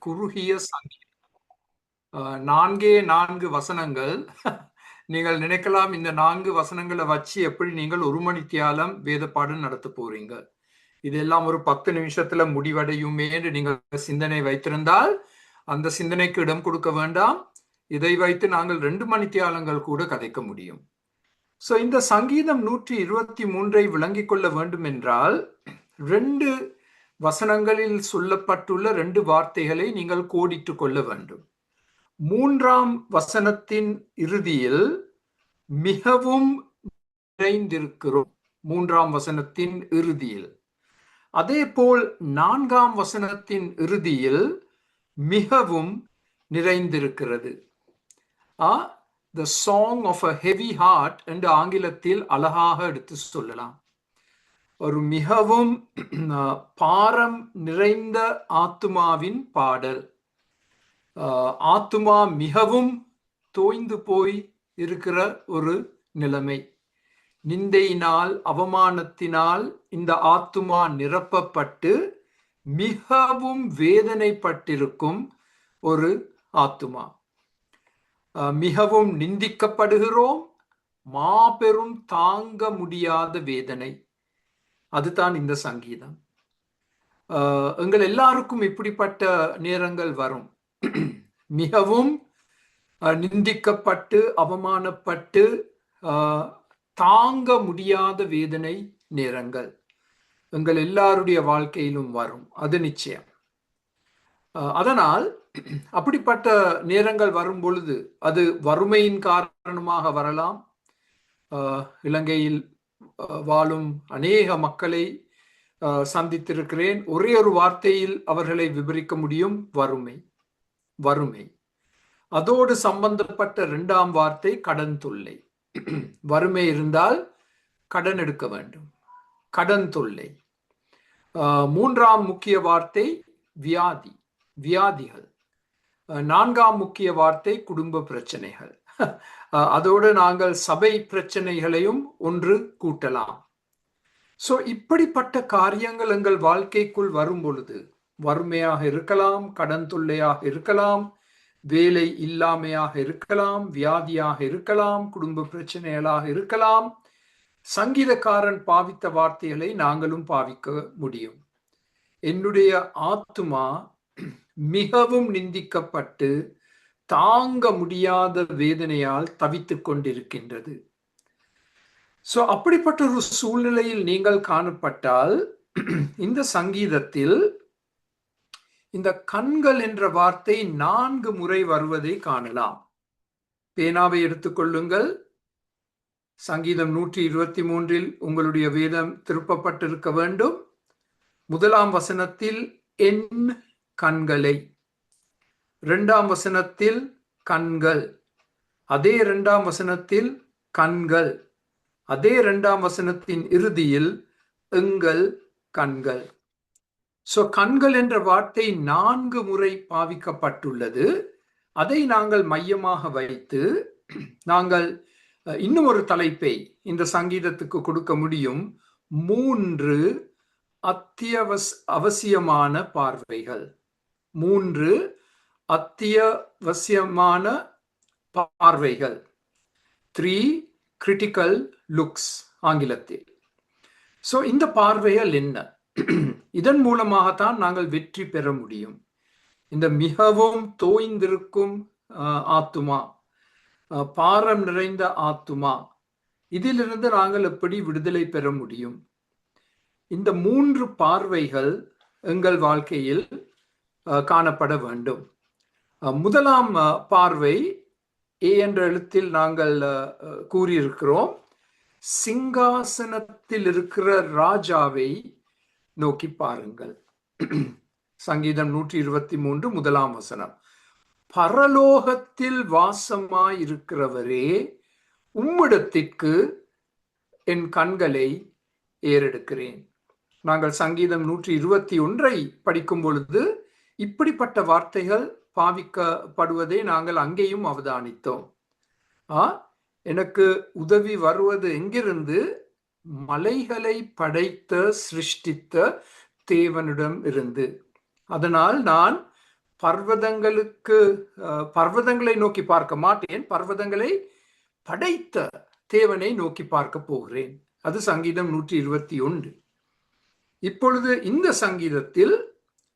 குறுகிய சங்கீதம். நான்கே 4 வசனங்கள். நீங்கள் நினைக்கலாம் இந்த 4 வசனங்களை வச்சு எப்படி நீங்கள் ஒரு மணித்தியாலம் வேத பாடம் நடத்த போறீங்க, இதெல்லாம் ஒரு 10 நிமிஷத்துல முடிவடையுமே என்று நீங்கள் சிந்தனை வைத்திருந்தால் அந்த சிந்தனைக்கு இடம் கொடுக்க வேண்டாம். இதை வைத்து நாங்கள் 2 மணித்தியாலங்கள் கூட கதைக்க முடியும். சோ இந்த சங்கீதம் 123 விளங்கிக் கொள்ள வேண்டும் என்றால் 2 வசனங்களில் சொல்லப்பட்டுள்ள 2 வார்த்தைகளை நீங்கள் கோடிட்டு கொள்ள வேண்டும். 3ஆம் வசனத்தின் இறுதியில் மிகவும் நிறைந்திருக்கிறோம். 3ஆம் வசனத்தின் இறுதியில். அதே போல் 4ஆம் வசனத்தின் இறுதியில் மிகவும் நிறைந்திருக்கிறது. The song of a heavy heart என்று ஆங்கிலத்தில் அழகாக எடுத்து சொல்லலாம். ஒரு மிகவும் பாரம் நிறைந்த ஆத்துமாவின் பாடல். ஆத்துமா மிகவும் தோய்ந்து போய் இருக்கிற ஒரு நிலைமை. நிந்தையினால் அவமானத்தினால் இந்த ஆத்துமா நிரப்பப்பட்டு மிகவும் வேதனைப்பட்டிருக்கும் ஒரு ஆத்துமா. மிகவும் நிந்திக்கப்படுகிறோம், மாபெரும் தாங்க முடியாத வேதனை. அதுதான் இந்த சங்கீதம். எங்கள் எல்லாருக்கும் இப்படிப்பட்ட நேரங்கள் வரும். மிகவும் நிந்திக்கப்பட்டு அவமானப்பட்டு தாங்க முடியாத வேதனை நேரங்கள் எங்கள் எல்லாருடைய வாழ்க்கையிலும் வரும், அது நிச்சயம். அதனால் அப்படிப்பட்ட நேரங்கள் வரும் பொழுது அது வறுமையின் காரணமாக வரலாம். இலங்கையில் வாழும் அநேக மக்களை சந்தித்திருக்கிறேன். ஒரே ஒரு வார்த்தையில் அவர்களை விவரிக்க முடியும்: வறுமை. வறுமை. அதோடு சம்பந்தப்பட்ட 2ஆம் வார்த்தை கடன் தொல்லை. வறுமை இருந்தால் கடன் எடுக்க வேண்டும், கடன் தொல்லை. 3ஆம் முக்கிய வார்த்தை வியாதி, வியாதிகள். 4ஆம் முக்கிய வார்த்தை குடும்ப பிரச்சனைகள். அதோடு நாங்கள் சபை பிரச்சனைகளையும் ஒன்று கூட்டலாம். சோ இப்படிப்பட்ட காரியங்கள் எங்கள் வாழ்க்கைக்குள் வரும் பொழுது, வறுமையாக இருக்கலாம், கடன் தொல்லையாக இருக்கலாம், வேலை இல்லாமையாக இருக்கலாம், வியாதியாக இருக்கலாம், குடும்ப பிரச்சனைகளாக இருக்கலாம். சங்கீதக்காரன் பாவித்த வார்த்தைகளை நாங்களும் பாவிக்க முடியும். என்னுடைய ஆத்துமா மிகவும் நிந்திக்கப்பட்டு தாங்க முடியாத வேதனையால் தவித்துக் கொண்டிருக்கின்றது. சோ அப்படிப்பட்ட ஒரு சூழ்நிலையில் நீங்கள் காணப்பட்டால் இந்த சங்கீதத்தில் இந்த கண்கள் என்ற வார்த்தை 4 முறை வருவதை காணலாம். பேனாவை எடுத்துக்கொள்ளுங்கள். சங்கீதம் 123 உங்களுடைய வேதம் திருப்பப்பட்டிருக்க வேண்டும். 1ஆம் வசனத்தில் என் கண்களை, 2ஆம் வசனத்தில் கண்கள், அதே 2ஆம் வசனத்தில் கண்கள், அதே 2ஆம் வசனத்தின் இறுதியில் எங்கள் கண்கள். சோ கண்கள் என்ற வார்த்தை 4 முறை பாவிக்கப்பட்டுள்ளது. அதை நாங்கள் மையமாக வைத்து நாங்கள் இன்னும் ஒரு தலைப்பை இந்த சங்கீதத்துக்கு கொடுக்க முடியும்: 3 அவசியமான பார்வைகள். 3 அத்தியாவசியமான பார்வைகள். 3 critical looks ஆங்கிலத்தில். சோ இந்த பார்வைகள் என்ன? இதன் மூலமாகத்தான் நாங்கள் வெற்றி பெற முடியும். இந்த மிகவும் தோய்ந்திருக்கும் ஆத்துமா, பாரம் நிறைந்த ஆத்துமா, இதிலிருந்து நாங்கள் எப்படி விடுதலை பெற முடியும்? இந்த 3 பார்வைகள் எங்கள் வாழ்க்கையில் காணப்பட வேண்டும். 1ஆம் பார்வை ஏ என்ற எழுத்தில் நாங்கள் கூறியிருக்கிறோம்: சிங்காசனத்தில் இருக்கிற ராஜாவை நோக்கி பாருங்கள். சங்கீதம் 123 1ஆம் வசனம். பரலோகத்தில் வாசமாயிருக்கிறவரே, உம்மிடத்திற்கு என் கண்களை ஏறெடுக்கிறேன். நாங்கள் சங்கீதம் 121 படிக்கும் பொழுது இப்படிப்பட்ட வார்த்தைகள் பாவிக்கப்படுவதை நாங்கள் அங்கேயும் அவதானித்தோம். எனக்கு உதவி வருவது எங்கிருந்து? மலைகளை படைத்த சிருஷ்டித்த தேவனிடம் இருந்து. அதனால் நான் பர்வதங்களுக்கு பர்வதங்களை நோக்கி பார்க்க மாட்டேன், பர்வதங்களை படைத்த தேவனை நோக்கி பார்க்க போகிறேன். அது சங்கீதம் 121. இப்பொழுது இந்த சங்கீதத்தில்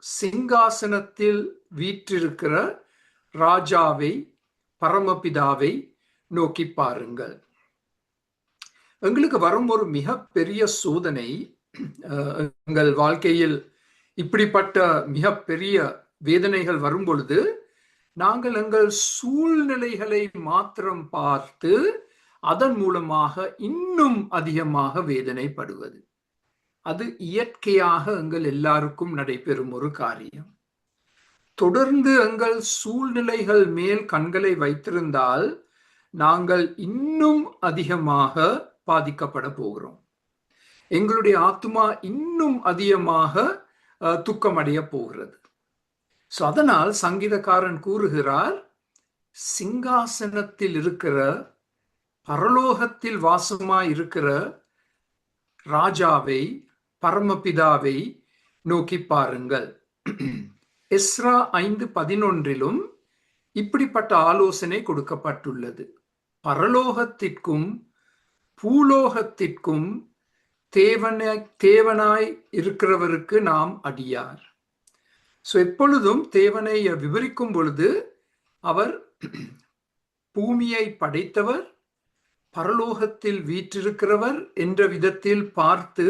சிங்காசனத்தில் வீற்றிருக்கிற ராஜாவை, பரமபிதாவை நோக்கி பாருங்கள். எங்களுக்கு வரும் ஒரு மிகப்பெரிய சோதனை, எங்கள் வாழ்க்கையில் இப்படிப்பட்ட மிகப்பெரிய வேதனைகள் வரும் பொழுது நாங்கள் எங்கள் சூழ்நிலைகளை மாத்திரம் பார்த்து அதன் மூலமாக இன்னும் அதிகமாக வேதனைப்படுவது. அது இயற்கையாக எங்கள் எல்லாருக்கும் நடைபெறும் ஒரு காரியம். தொடர்ந்து எங்கள் சூழ்நிலைகள் மேல் கண்களை வைத்திருந்தால் நாங்கள் இன்னும் அதிகமாக பாதிக்கப்பட போகிறோம். எங்களுடைய ஆத்துமா இன்னும் அதிகமாக துக்கமடைய போகிறது. அதனால் சங்கீதக்காரன் கூறுகிறார், சிங்காசனத்தில் இருக்கிற, பரலோகத்தில் வாசமாய் இருக்கிற ராஜாவை, பரமபிதாவை நோக்கி பாருங்கள். எஸ்ரா 5:11 இப்படிப்பட்ட ஆலோசனை கொடுக்கப்பட்டுள்ளது. பரலோகத்திற்கும் பூலோகத்திற்கும் தேவனாய் இருக்கிறவருக்கு நாம் அடியார். எப்பொழுதும் தேவனை விவரிக்கும் பொழுது அவர் பூமியை படைத்தவர், பரலோகத்தில் வீற்றிருக்கிறவர் என்ற விதத்தில் பார்த்து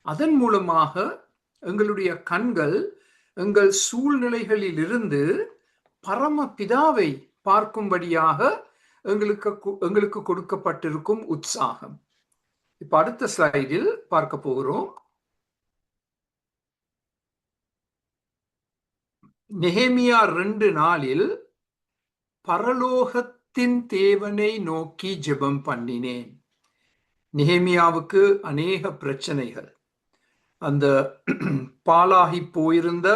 அதன் மூலமாக எங்களுடைய கண்கள் எங்கள் சூழ்நிலைகளில் இருந்து பரமபிதாவை பார்க்கும்படியாக எங்களுக்கு கொடுக்கப்பட்டிருக்கும் உற்சாகம். இப்ப அடுத்த ஸ்லைடில் பார்க்க போகிறோம். நெகேமியா 2:4 பரலோகத்தின் தேவனை நோக்கி ஜெபம் பண்ணினேன். நெகேமியாவுக்கு அநேக பிரச்சனைகள். அந்த பாழாகி போயிருந்த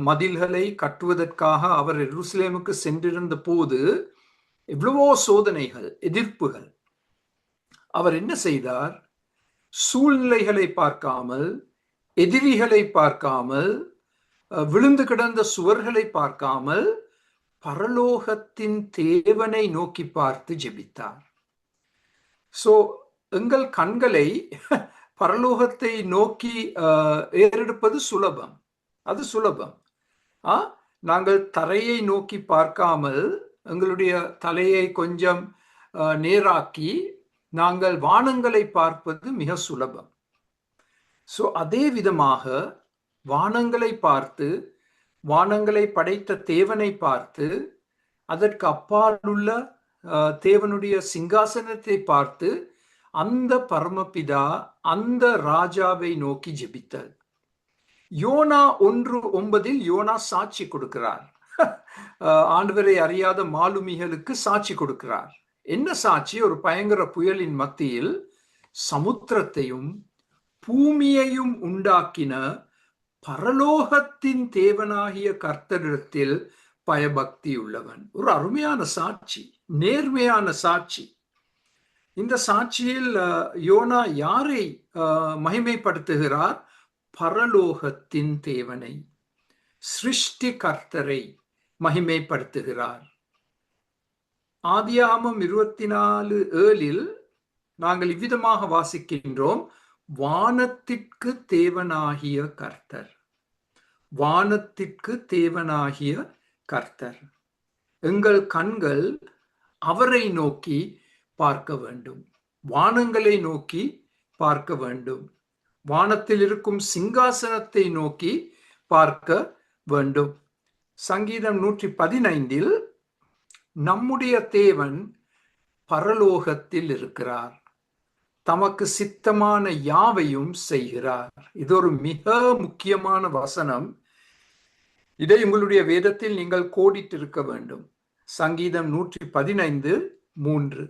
மதில்களை கட்டுவதற்காக அவர் எருசலேமுக்கு சென்றிருந்த போது எவ்வளவோ சோதனைகள், எதிர்ப்புகள். அவர் என்ன செய்தார்? சூழ்நிலைகளை பார்க்காமல், எதிரிகளை பார்க்காமல், விழுந்து கிடந்த சுவர்களை பார்க்காமல் பரலோகத்தின் தேவனை நோக்கி பார்த்து ஜெபித்தார். எங்கள் கண்களை பரலோகத்தை நோக்கி ஏறெடுப்பது சுலபம். அது சுலபம். நாங்கள் தரையை நோக்கி பார்க்காமல் எங்களுடைய தலையை கொஞ்சம் நேராக்கி நாங்கள் வானங்களை பார்ப்பது மிக சுலபம். அதே விதமாக வானங்களை பார்த்து, வானங்களை படைத்த தேவனை பார்த்து, அதற்கு அப்பாலுள்ள தேவனுடைய சிங்காசனத்தை பார்த்து அந்த பரமபிதா, அந்த ராஜாவை நோக்கி ஜெபித்தல். யோனா 1:9 யோனா சாட்சி கொடுக்கிறார். ஆண்டவரை அறியாத மாலுமிகளுக்கு சாட்சி கொடுக்கிறார். என்ன சாட்சி? ஒரு பயங்கர புயலின் மத்தியில் சமுத்திரத்தையும் பூமியையும் உண்டாக்கின பரலோகத்தின் தேவனாகிய கர்த்தரிடத்தில் பயபக்தி உள்ளவன். ஒரு அருமையான சாட்சி, நேர்மையான சாட்சி. இந்த சாட்சியில் யோனா யாரை மகிமைப்படுத்துகிறார்? பரலோகத்தின் தேவனை, சிருஷ்டி கர்த்தரை மகிமைப்படுத்துகிறார். ஆதியாகமம் 24:7 நாங்கள் இவ்விதமாக வாசிக்கின்றோம், வானத்திற்கு தேவனாகிய கர்த்தர், வானத்திற்கு தேவனாகிய கர்த்தர். எங்கள் கண்கள் அவரை நோக்கி பார்க்க வேண்டும், வானங்களை நோக்கி பார்க்க வேண்டும், வானத்தில் இருக்கும் சிங்காசனத்தை நோக்கி பார்க்க வேண்டும். சங்கீதம் 115 நம்முடைய தேவன் பரலோகத்தில் இருக்கிறார், தமக்கு சித்தமான யாவையும் செய்கிறார். இது ஒரு மிக முக்கியமான வசனம். இதை உங்களுடைய வேதத்தில் நீங்கள் கோடிட்டு இருக்க வேண்டும். சங்கீதம் 115:3.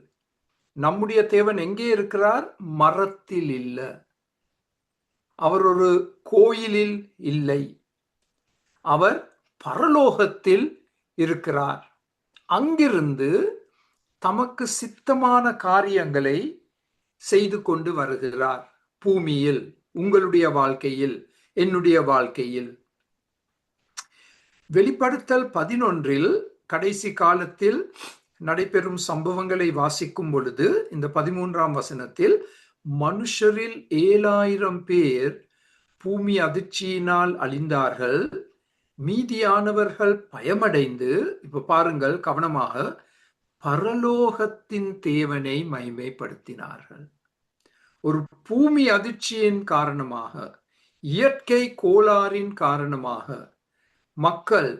நம்முடைய தேவன் எங்கே இருக்கிறார்? மரத்தில் இல்ல, அவர் ஒரு கோயிலில் இல்லை, அவர் பரலோகத்தில் இருக்கிறார். அங்கிருந்து தமக்கு சித்தமான காரியங்களை செய்து கொண்டு வருகிறார் பூமியில், உங்களுடைய வாழ்க்கையில், என்னுடைய வாழ்க்கையில். வெளிப்படுத்தல் 11 கடைசி காலத்தில் நடைபெறும் சம்பவங்களை வாசிக்கும் பொழுது இந்த 13ஆம் வசனத்தில் மனுஷரில் 7000 பேர் பூமி அதிர்ச்சியினால் அழிந்தார்கள், மீதியானவர்கள் பயமடைந்து, இப்ப பாருங்கள் கவனமாக, பரலோகத்தின் தேவனை மகிமைப்படுத்தினார்கள். ஒரு பூமி அதிர்ச்சியின் காரணமாக, இயற்கை கோளாறின் காரணமாக மக்கள்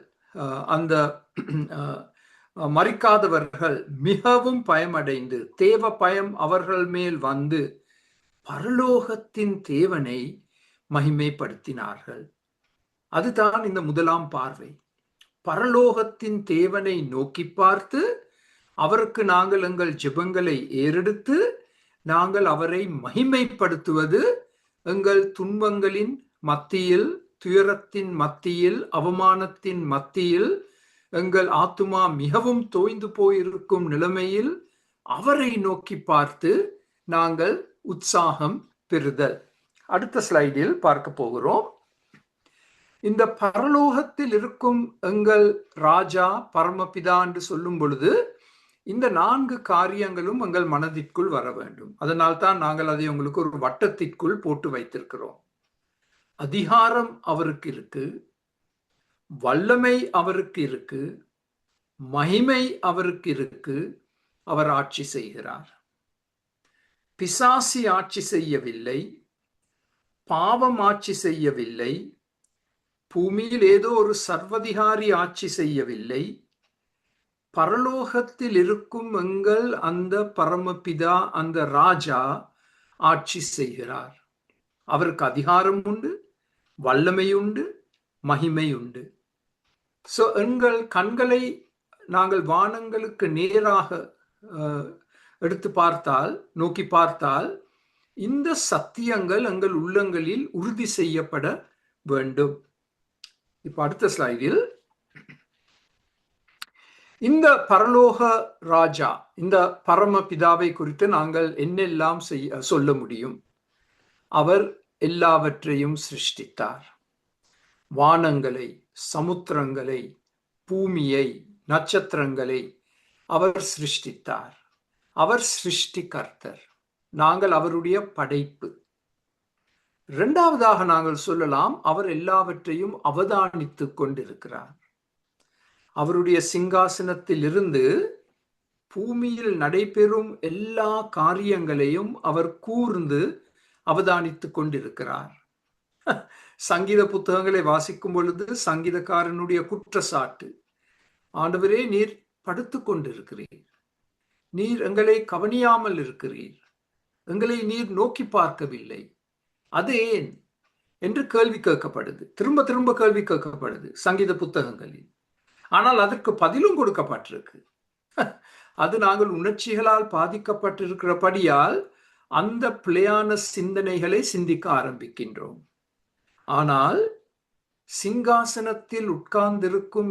அந்த மரிக்காதவர்கள் மிகவும் பயமடைந்து, தேவ பயம் அவர்கள் மேல் வந்து பரலோகத்தின் தேவனை மகிமைப்படுத்தினார்கள். அதுதான் இந்த முதலாம் பார்வை. பரலோகத்தின் தேவனை நோக்கி பார்த்து அவருக்கு நாங்கள் எங்கள் ஜெபங்களை ஏறெடுத்து நாங்கள் அவரை மகிமைப்படுத்துவது எங்கள் துன்பங்களின் மத்தியில், துயரத்தின் மத்தியில், அவமானத்தின் மத்தியில், எங்கள் ஆத்துமா மிகவும் தோய்ந்து போயிருக்கும் நிலைமையில் அவரை நோக்கி பார்த்து நாங்கள் உற்சாகம் பெறுதல். அடுத்த ஸ்லைடில் பார்க்க போகிறோம். இந்த பரலோகத்தில் இருக்கும் எங்கள் ராஜா பரமபிதா என்று சொல்லும் பொழுது இந்த 4 காரியங்களும் எங்கள் மனதிற்குள் வர வேண்டும். அதனால் தான் நாங்கள் அதை உங்களுக்கு ஒரு வட்டத்திற்குள் போட்டு வைத்திருக்கிறோம். அதிகாரம் அவருக்கு இருக்கு, வல்லமை அவருக்கு இருக்கு, மகிமை அவருக்கு இருக்கு, அவர் ஆட்சி செய்கிறார். பிசாசி ஆட்சி செய்யவில்லை, பாவம் ஆட்சி செய்யவில்லை, பூமியில் ஏதோ ஒரு சர்வதிகாரி ஆட்சி செய்யவில்லை. பரலோகத்தில் இருக்கும் எங்கள் அந்த பரமபிதா, அந்த ராஜா ஆட்சி செய்கிறார். அவருக்கு அதிகாரம் உண்டு, வல்லமை உண்டு, மகிமை உண்டு. சோ எங்கள் கண்களை நாங்கள் வானங்களுக்கு நேராக எடுத்து பார்த்தால், நோக்கி பார்த்தால், இந்த சத்தியங்கள் எங்கள் உள்ளங்களில் உறுதி செய்யப்பட வேண்டும். இப்ப அடுத்த ஸ்லைடில் இந்த பரலோக ராஜா, இந்த பரமபிதாவை குறித்து நாங்கள் என்னெல்லாம் சொல்ல முடியும்? அவர் எல்லாவற்றையும் சிருஷ்டித்தார். வானங்களை, சமுத்திரங்களை, பூமியை, நட்சத்திரங்களை அவர் சிருஷ்டித்தார். அவர் சிருஷ்டிகர்த்தர், நாங்கள் அவருடைய படைப்பு. இரண்டாவதாக நாங்கள் சொல்லலாம், அவர் எல்லாவற்றையும் அவதானித்துக் கொண்டிருக்கிறார். அவருடைய சிங்காசனத்தில் இருந்து பூமியில் நடைபெறும் எல்லா காரியங்களையும் அவர் கூர்ந்து அவதானித்துக் கொண்டிருக்கிறார். சங்கீத புத்தகங்களை வாசிக்கும் பொழுது சங்கீதக்காரனுடைய குற்றச்சாட்டு, ஆண்டவரே நீர் படுத்துக் கொண்டிருக்கிறீர், நீர் எங்களை கவனியாமல் இருக்கிறீர், எங்களை நீர் நோக்கி பார்க்கவில்லை, அது ஏன் என்று கேள்வி கேட்கப்படுது. திரும்ப திரும்ப கேள்வி கேட்கப்படுது சங்கீத புத்தகங்களில். ஆனால் அதற்கு பதிலும் கொடுக்கப்பட்டிருக்கு. அது நாங்கள் உணர்ச்சிகளால் பாதிக்கப்பட்டிருக்கிறபடியால் அந்த பிழையான சிந்தனைகளை சிந்திக்க ஆரம்பிக்கின்றோம். ஆனால் சிங்காசனத்தில் உட்கார்ந்திருக்கும்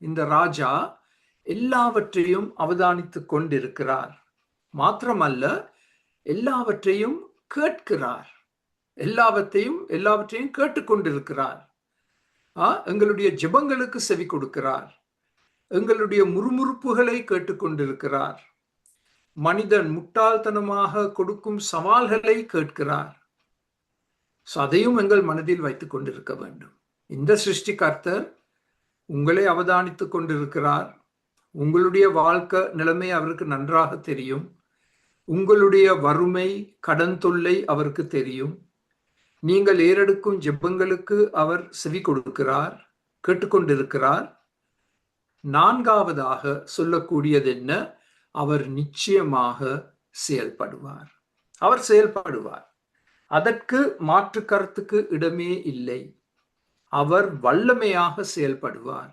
இந்த ராஜா எல்லாவற்றையும் அவதானித்துக் கொண்டிருக்கிறார். மாத்திரமல்ல, எல்லாவற்றையும் கேட்கிறார், எல்லாவற்றையும் கேட்டுக்கொண்டிருக்கிறார். எங்களுடைய ஜெபங்களுக்கு செவி கொடுக்கிறார், எங்களுடைய முறுமுறுப்புகளை கேட்டுக்கொண்டிருக்கிறார், மனிதன் முட்டாள்தனமாக கொடுக்கும் சவால்களை கேட்கிறார். அதையும் எங்கள் மனதில் வைத்துக் கொண்டிருக்க வேண்டும். இந்த சிருஷ்டிகர்த்தர் உங்களை அவதானித்துக் கொண்டிருக்கிறார். உங்களுடைய வாழ்க்கை நிலைமை அவருக்கு நன்றாக தெரியும். உங்களுடைய வறுமை, கடன் தொல்லை அவருக்கு தெரியும். நீங்கள் ஏறெடுக்கும் ஜெபங்களுக்கு அவர் செவி கொடுக்கிறார், கேட்டுக்கொண்டிருக்கிறார். நான்காவதாக சொல்லக்கூடியது என்ன? அவர் நிச்சயமாக செயல்படுவார். அவர் செயல்படுவார், அதற்கு மாற்று கருத்துக்கு இடமே இல்லை. அவர் வல்லமையாக செயல்படுவார்.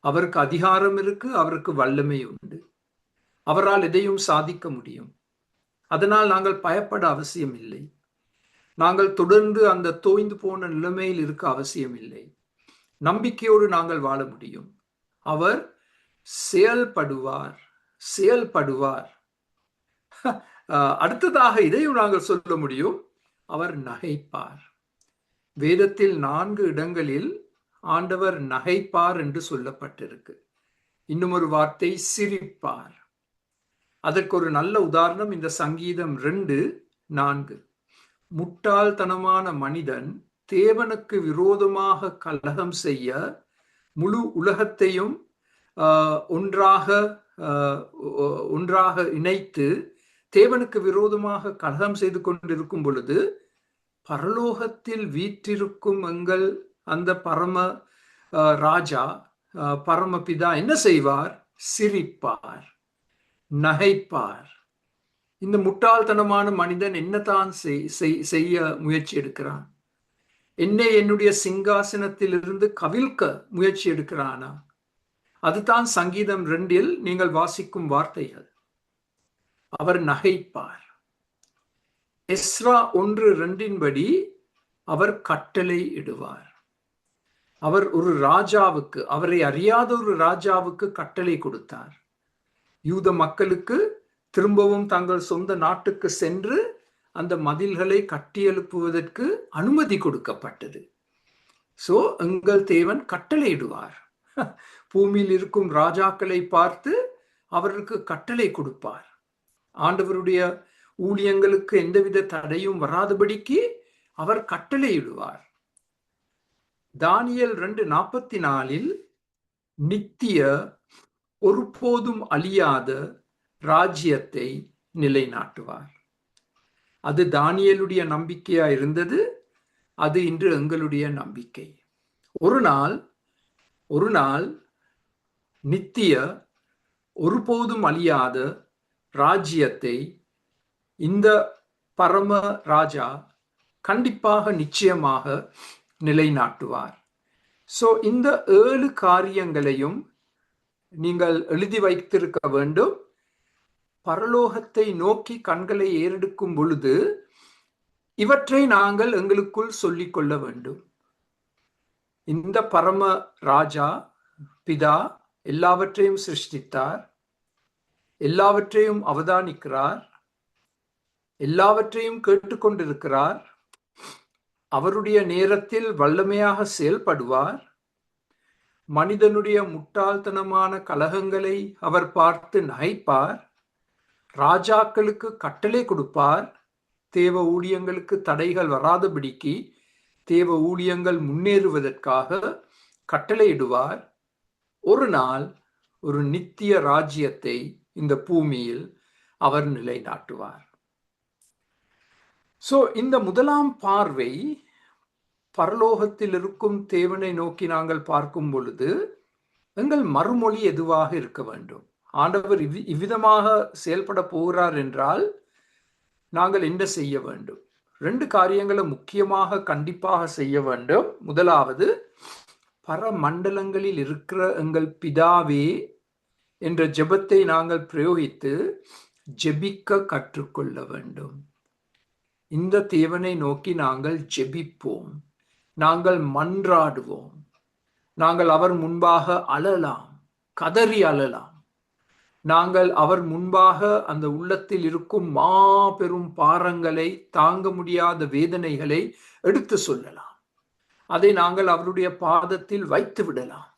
அவருக்கு அதிகாரம் இருக்கு, அவருக்கு வல்லமை உண்டு. அவரால் எதையும் சாதிக்க முடியும். அதனால் நாங்கள் பயப்பட அவசியம் இல்லை. நாங்கள் தொடர்ந்து அந்த தோய்ந்து போன நிலைமையில் இருக்க அவசியம் இல்லை. நம்பிக்கையோடு நாங்கள் வாழ முடியும். அவர் செயல்படுவார். அடுத்ததாக இதையும் நாங்கள் சொல்ல முடியும், அவர் நகைப்பார். வேதத்தில் 4 இடங்களில் ஆண்டவர் நகைப்பார் என்று சொல்லப்பட்டிருக்கு. இன்னும் ஒரு வார்த்தை சிரிப்பார். அதற்கு ஒரு நல்ல உதாரணம் இந்த சங்கீதம் 2:4. முட்டாள்தனமான மனிதன் தேவனுக்கு விரோதமாக கலகம் செய்ய முழு உலகத்தையும் ஒன்றாக இணைத்து தேவனுக்கு விரோதமாக கலகம் செய்து கொண்டிருக்கும் பொழுது பரலோகத்தில் வீற்றிருக்கும் எங்கள் அந்த பரம ராஜா பரமபிதா என்ன செய்வார்? சிரிப்பார், நகைப்பார். இந்த முட்டாள்தனமான மனிதன் என்னதான் செய்ய முயற்சி எடுக்கிறான்? என்னுடைய சிங்காசனத்திலிருந்து கவிழ்க்க முயற்சி எடுக்கிறானா? அதுதான் சங்கீதம் 2 நீங்கள் வாசிக்கும் வார்த்தைகள். அவர் நகைப்பார். எஸ்ரா 1:2 அவர் கட்டளை இடுவார். அவர் ஒரு ராஜாவுக்கு, அவரை அறியாத ஒரு ராஜாவுக்கு கட்டளை கொடுத்தார். யூத மக்களுக்கு திரும்பவும் தங்கள் சொந்த நாட்டுக்கு சென்று அந்த மதில்களை கட்டியெழுப்புவதற்கு அனுமதி கொடுக்கப்பட்டது. சோ எங்கள் தேவன் கட்டளையிடுவார். பூமியில் இருக்கும் ராஜாக்களை பார்த்து அவருக்கு கட்டளை கொடுப்பார். ஆண்டவருடைய ஊழியங்களுக்கு எந்தவித தடையும் வராதபடிக்கு அவர் கட்டளையிடுவார். தானியேல் 2:44 நித்திய ஒருபோதும் அழியாத ராஜ்யத்தை நிலைநாட்டுவார். அது தானியேலுடைய நம்பிக்கையா இருந்தது. அது இன்று எங்களுடைய நம்பிக்கை. ஒரு நாள் நித்திய ஒருபோதும் அழியாத ராஜ்யத்தை இந்த பரம ராஜா கண்டிப்பாக நிச்சயமாக நிலைநாட்டுவார். சோ இந்த 7 காரியங்களையும் நீங்கள் எழுதி வைத்திருக்க வேண்டும். பரலோகத்தை நோக்கி கண்களை ஏறெடுக்கும் பொழுது இவற்றை நாங்கள் எங்களுக்குள் சொல்லிக் கொள்ள வேண்டும். இந்த பரம ராஜா பிதா எல்லாவற்றையும் சிருஷ்டித்தார், எல்லாவற்றையும் அவதானிக்கிறார், எல்லாவற்றையும் கேட்டுக்கொண்டிருக்கிறார். அவருடைய நேரத்தில் வல்லமையாக செயல்படுவார். மனிதனுடைய முட்டாள்தனமான கலகங்களை அவர் பார்த்து நகைப்பார். ராஜாக்களுக்கு கட்டளை கொடுப்பார். தேவ ஊழியங்களுக்கு தடைகள் வராதபடிக்கு, தேவ ஊழியங்கள் முன்னேறுவதற்காக கட்டளையிடுவார். ஒரு நாள் ஒரு நித்திய ராஜ்யத்தை இந்த பூமியில் அவர் நிலைநாட்டுவார். சோ இந்த முதலாம் பார்வை பரலோகத்தில் இருக்கும் தேவனை நோக்கி நாங்கள் பார்க்கும் பொழுது எங்கள் மறுமொழி எதுவாக இருக்க வேண்டும்? ஆண்டவர் இவ்விதமாக செயல்பட போகிறார் என்றால் நாங்கள் என்ன செய்ய வேண்டும்? 2 காரியங்களை முக்கியமாக கண்டிப்பாக செய்ய வேண்டும். முதலாவது, பரமண்டலங்களில் இருக்கிற எங்கள் பிதாவே என்ற ஜெபத்தை நாங்கள் பிரயோகித்து ஜெபிக்க கற்றுக்கொள்ள வேண்டும். இந்த தேவனை நோக்கி நாங்கள் ஜெபிப்போம், நாங்கள் மன்றாடுவோம், நாங்கள் அவர் முன்பாக அழலாம், கதறி அழலாம். நாங்கள் அவர் முன்பாக அந்த உள்ளத்தில் இருக்கும் மாபெரும் பாரங்களை, தாங்க முடியாத வேதனைகளை எடுத்து சொல்லலாம். அதை நாங்கள் அவருடைய பாதத்தில் வைத்து விடலாம்.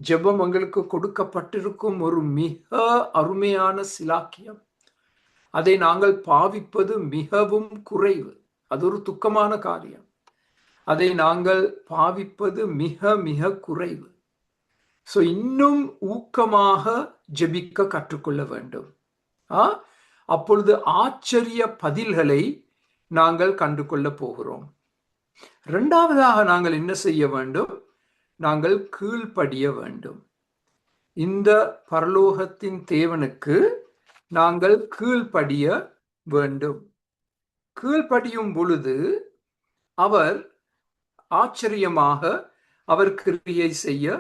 ஜெபம் எங்களுக்கு கொடுக்கப்பட்டிருக்கும் ஒரு மிக அருமையான சிலாக்கியம். அதை நாங்கள் பாவிப்பது மிகவும் குறைவு. அது ஒரு துக்கமான காரியம். அதை நாங்கள் பாவிப்பது மிக மிக குறைவு. சோ இன்னும் ஊக்கமாக ஜெபிக்க கற்றுக்கொள்ள வேண்டும். அப்பொழுது ஆச்சரிய பதில்களை நாங்கள் கண்டுகொள்ள போகிறோம். 2வதாக நாங்கள் என்ன செய்ய வேண்டும்? நாங்கள் கீழ்ப்படிய வேண்டும். இந்த பரலோகத்தின் தேவனுக்கு நாங்கள் கீழ்ப்படிய வேண்டும். கீழ்ப்படியும் பொழுது அவர் ஆச்சரியமாக அவர் கிரியை செய்ய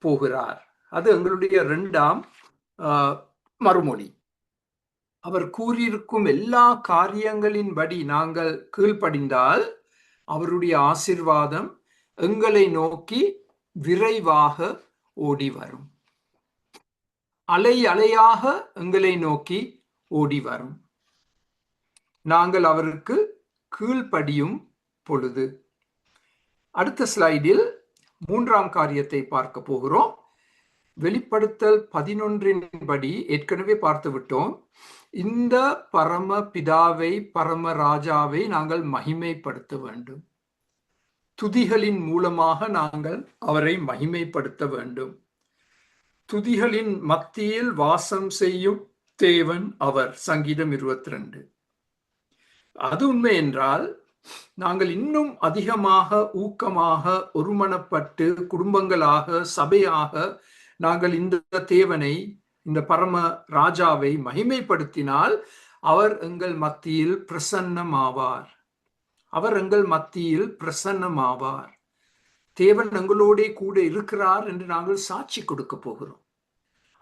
போகிறார். அது எங்களுடைய 2ஆம் மறுமொழி. அவர் கூறியிருக்கும் எல்லா காரியங்களின்படி நாங்கள் கீழ்ப்படிந்தால் அவருடைய ஆசீர்வாதம் எங்களை நோக்கி விரைவாக ஓடி வரும். அலை அலையாக எங்களை நோக்கி ஓடி வரும். நாங்கள் அவருக்கு கீழ்ப்படியும் பொழுது. அடுத்த ஸ்லைடில் மூன்றாம் காரியத்தை பார்க்க போகிறோம். வெளிப்படுத்தல் 11 படி ஏற்கனவே பார்த்து விட்டோம். இந்த பரம பிதாவை, பரம ராஜாவை நாங்கள் மகிமைப்படுத்த வேண்டும். துதிகளின் மூலமாக நாங்கள் அவரை மகிமைப்படுத்த வேண்டும். துதிகளின் மத்தியில் வாசம் செய்யும் தேவன் அவர். சங்கீதம் 22. அது உண்மை என்றால் நாங்கள் இன்னும் அதிகமாக ஊக்கமாக ஒருமனப்பட்டு குடும்பங்களாக சபையாக நாங்கள் இந்த தேவனை, இந்த பரம ராஜாவை மகிமைப்படுத்தினால் அவர் எங்கள் மத்தியில் பிரசன்னமாவார். அவர் எங்கள் மத்தியில் பிரசன்னமாவார். தேவன் எங்களோட கூட இருக்கிறார் என்று நாங்கள் சாட்சி கொடுக்க போகிறோம்.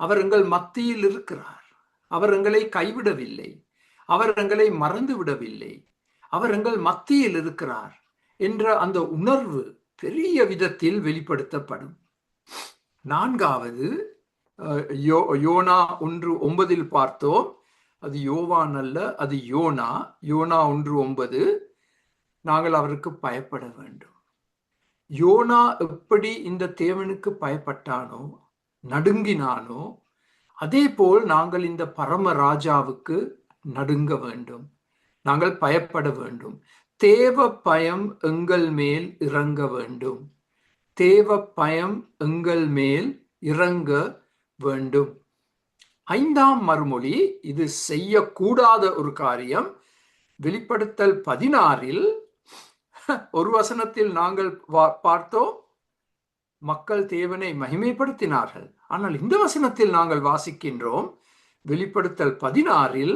அவர் எங்கள் மத்தியில் இருக்கிறார். அவர் எங்களை கைவிடவில்லை. அவர் எங்களை மறந்து விடவில்லை. அவர் எங்கள் மத்தியில் இருக்கிறார் என்ற அந்த உணர்வு பெரிய விதத்தில் வெளிப்படுத்தப்படும். நான்காவது, யோனா 1:9 பார்த்தோம். அது யோவான் அல்ல, அது யோனா. யோனா 1:9. நாங்கள் அவருக்கு பயப்பட வேண்டும். யோனா எப்படி இந்த தேவனுக்கு பயப்பட்டானோ, நடுங்கினானோ, அதே போல் நாங்கள் இந்த பரம ராஜாவுக்கு நடுங்க வேண்டும். நாங்கள் பயப்பட வேண்டும். தேவ பயம் எங்கள் மேல் இறங்க வேண்டும். தேவ பயம் எங்கள் மேல் இறங்க வேண்டும். ஐந்தாம் மறுமொழி, இது செய்யக்கூடாத ஒரு காரியம். வெளிப்படுத்தல் 16 ஒரு வசனத்தில் நாங்கள் பார்த்தோம், மக்கள் தேவனை மகிமைப்படுத்தினார்கள். ஆனால் இந்த வசனத்தில் நாங்கள் வாசிக்கின்றோம், வெளிப்படுத்தல் 16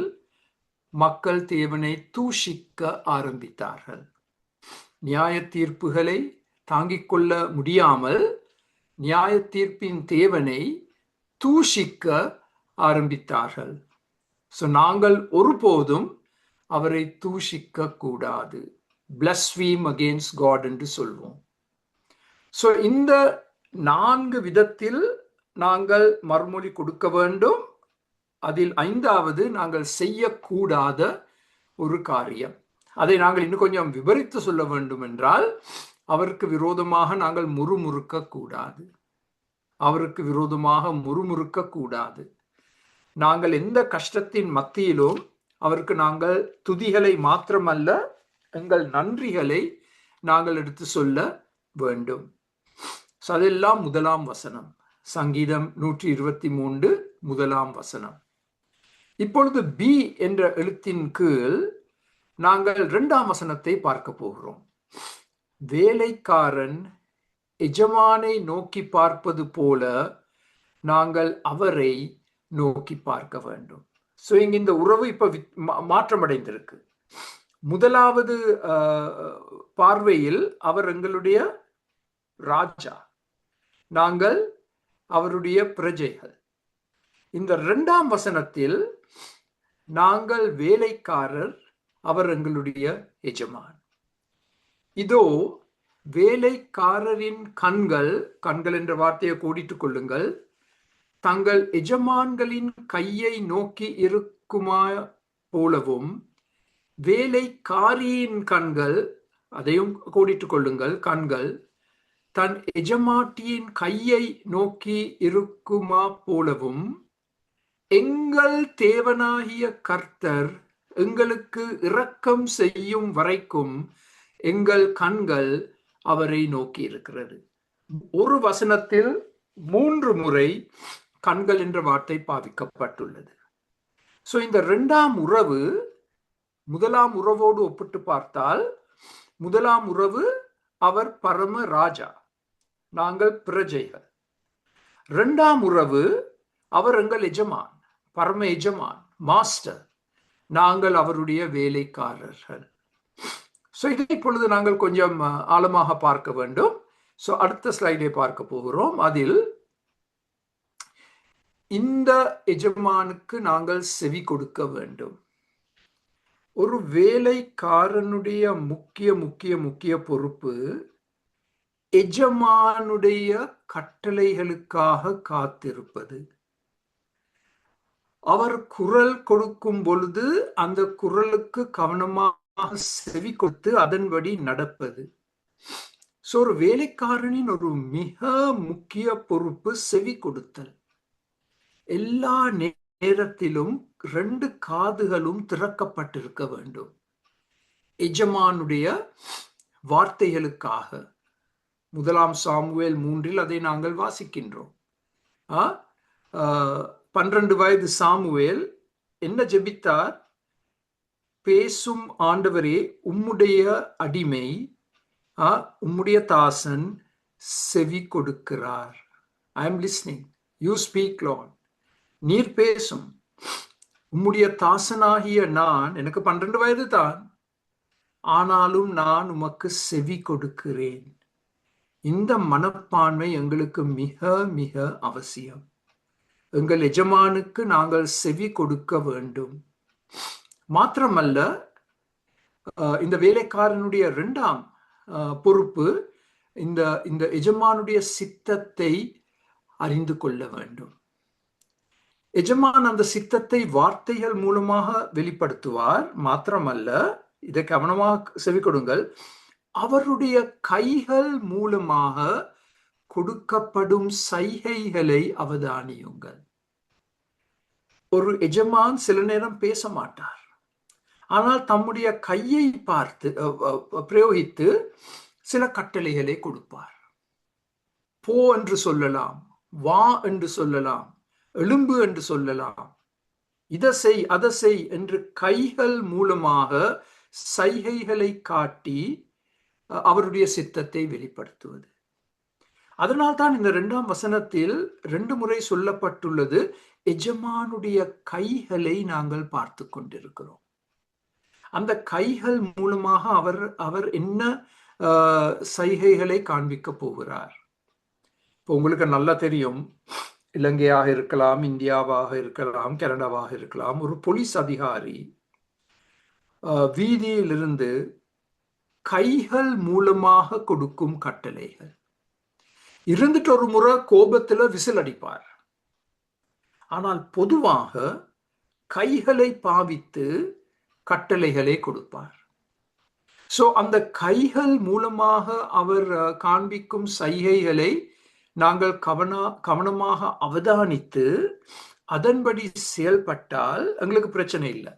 மக்கள் தேவனை தூஷிக்க ஆரம்பித்தார்கள். நியாய தீர்ப்புகளை தாங்கிக் கொள்ள முடியாமல் நியாய தீர்ப்பின் தேவனை தூஷிக்க ஆரம்பித்தார்கள். நாங்கள் ஒருபோதும் அவரை தூஷிக்க கூடாது. blaspheme against God என்று சொல்வோம். இந்த 4 விதத்தில் நாங்கள் மறுமொழி கொடுக்க வேண்டும். அதில் 5வது நாங்கள் செய்யக்கூடாத ஒரு காரியம். அதை நாங்கள் இன்னும் கொஞ்சம் விவரித்து சொல்ல வேண்டும் என்றால், அவருக்கு விரோதமாக நாங்கள் முறுமுறுக்க கூடாது. அவருக்கு விரோதமாக முறுமுறுக்க கூடாது. நாங்கள் எந்த கஷ்டத்தின் மத்தியிலும் அவருக்கு நாங்கள் துதிகளை மாத்திரமல்ல, எங்கள் நன்றிகளை நாங்கள் எடுத்து சொல்ல வேண்டும். அதெல்லாம் 1ஆம் வசனம். சங்கீதம் 123 1ஆம் வசனம். இப்பொழுது பி என்ற எழுத்தின் கீழ் நாங்கள் 2ஆம் வசனத்தை பார்க்க போகிறோம். வேலைக்காரன் எஜமானை நோக்கி பார்ப்பது போல நாங்கள் அவரை நோக்கி பார்க்க வேண்டும். இங்க இந்த உறவு இப்ப மாற்றமடைந்திருக்கு. முதலாவது பார்வையில் அவர் எங்களுடைய ராஜா, நாங்கள் அவருடைய பிரஜைகள். இந்த 2ஆம் வசனத்தில் நாங்கள் வேலைக்காரர், அவர் எங்களுடைய எஜமான். இதோ வேலைக்காரரின் கண்கள், கண்கள் என்ற வார்த்தையை கோடிட்டுக் கொள்ளுங்கள், தங்கள் எஜமான்களின் கையை நோக்கி இருக்குமா போலவும், வேலைக்காரியின் கண்கள், அதையும் கோடிட்டுக் கொள்ளுங்கள், கண்கள் தன் எஜமாட்டியின் கையை நோக்கி இருக்குமா போலவும், எங்கள் தேவனாகிய கர்த்தர் எங்களுக்கு இரக்கம் செய்யும் வரைக்கும் எங்கள் கண்கள் அவரை நோக்கி இருக்கிறது. ஒரு வசனத்தில் 3 முறை கண்கள் என்ற வார்த்தை பாவிக்கப்பட்டுள்ளது. இந்த 2ஆம் உறவு 1ஆம் உறவோடு ஒப்பிட்டு பார்த்தால், 1ஆம் உறவு அவர் பரம ராஜா, நாங்கள் பிரஜைகள். 2ஆம் உறவு அவர் எங்கள் எஜமான், பரம எஜமான், மாஸ்டர், நாங்கள் அவருடைய வேலைக்காரர்கள். இதை இப்பொழுது நாங்கள் கொஞ்சம் ஆழமாக பார்க்க வேண்டும். அடுத்த ஸ்லைடை பார்க்க போகிறோம். அதில் இந்த எஜமானுக்கு நாங்கள் செவி கொடுக்க வேண்டும். ஒரு வேலைக்காரனுடைய முக்கிய முக்கிய முக்கிய பொறுப்பு எஜமானுடைய கட்டளைகளுக்காக காத்திருப்பது. அவர் குரல் கொடுக்கும் பொழுது அந்த குரலுக்கு கவனமாக செவி கொடுத்து அதன்படி நடப்பது. சோ ஒரு வேலைக்காரனின் ஒரு மிக முக்கிய பொறுப்பு செவி கொடுத்தல். எல்லா நேரத்திலும் 2 காதுகளும் திறக்கப்பட்டிருக்க வேண்டும். எஜமானுடைய வார்த்தைகளுக்காக. 1 சாமுவேல் 3 அதை நாங்கள் வாசிக்கின்றோம். 12 வயது சாமுவேல் என்ன ஜெபித்தார்? பேசும் ஆண்டவரே, உம்முடைய அடிமை, உம்முடைய தாசன் செவி கொடுக்கிறார். I am listening, you speak Lord. நீர் பேசும். உம்முடைய தாசனாகிய நான், எனக்கு 12 வயது தான், ஆனாலும் நான் உமக்கு செவி கொடுக்கிறேன். இந்த மனப்பான்மை எங்களுக்கு மிக மிக அவசியம். எங்கள் எஜமானுக்கு நாங்கள் செவி கொடுக்க வேண்டும். மாத்திரமல்ல, இந்த வேலைக்காரனுடைய 2ஆம் பொறுப்பு இந்த எஜமானுடைய சித்தத்தை அறிந்து கொள்ள வேண்டும். எஜமான் அந்த சித்தத்தை வார்த்தைகள் மூலமாக வெளிப்படுத்துவார். மாத்திரமல்ல, இதை கவனமாக செவி கொடுங்கள், அவருடைய கைகள் மூலமாக கொடுக்கப்படும் சைகைகளை அவதானியுங்கள். ஒரு எஜமான் சில நேரம் பேச மாட்டார், ஆனால் தம்முடைய கையை பார்த்து பிரயோகித்து சில கட்டளைகளை கொடுப்பார். போ என்று சொல்லலாம், வா என்று சொல்லலாம், எழும்பு என்று சொல்லலாம், இதை செய் அதை செய் என்று கைகள் மூலமாக சைகைகளை காட்டி அவருடைய சித்தத்தை வெளிப்படுத்துவது. அதனால்தான் இந்த 2ஆம் வசனத்தில் 2 முறை சொல்லப்பட்டுள்ளது, எஜமானுடைய கைகளை நாங்கள் பார்த்து கொண்டிருக்கிறோம். அந்த கைகள் மூலமாக அவர் என்ன சைகைகளை காண்பிக்க போகிறார். இப்போ உங்களுக்கு நல்லா தெரியும், இலங்கையாக இருக்கலாம், இந்தியாவாக இருக்கலாம், கனடாவாக இருக்கலாம், ஒரு போலீஸ் அதிகாரி வீதியிலிருந்து கைகள் மூலமாக கொடுக்கும் கட்டளைகள். இருந்துட்டு ஒரு முறை கோபத்துல விசில் அடிப்பார், ஆனால் பொதுவாக கைகளை பாவித்து கட்டளைகளை கொடுப்பார். சோ அந்த கைகள் மூலமாக அவர் காண்பிக்கும் சைகைகளை நாங்கள் கவனமாக அவதானித்து அதன்படி செயல்பட்டால் எங்களுக்கு பிரச்சனை இல்லை.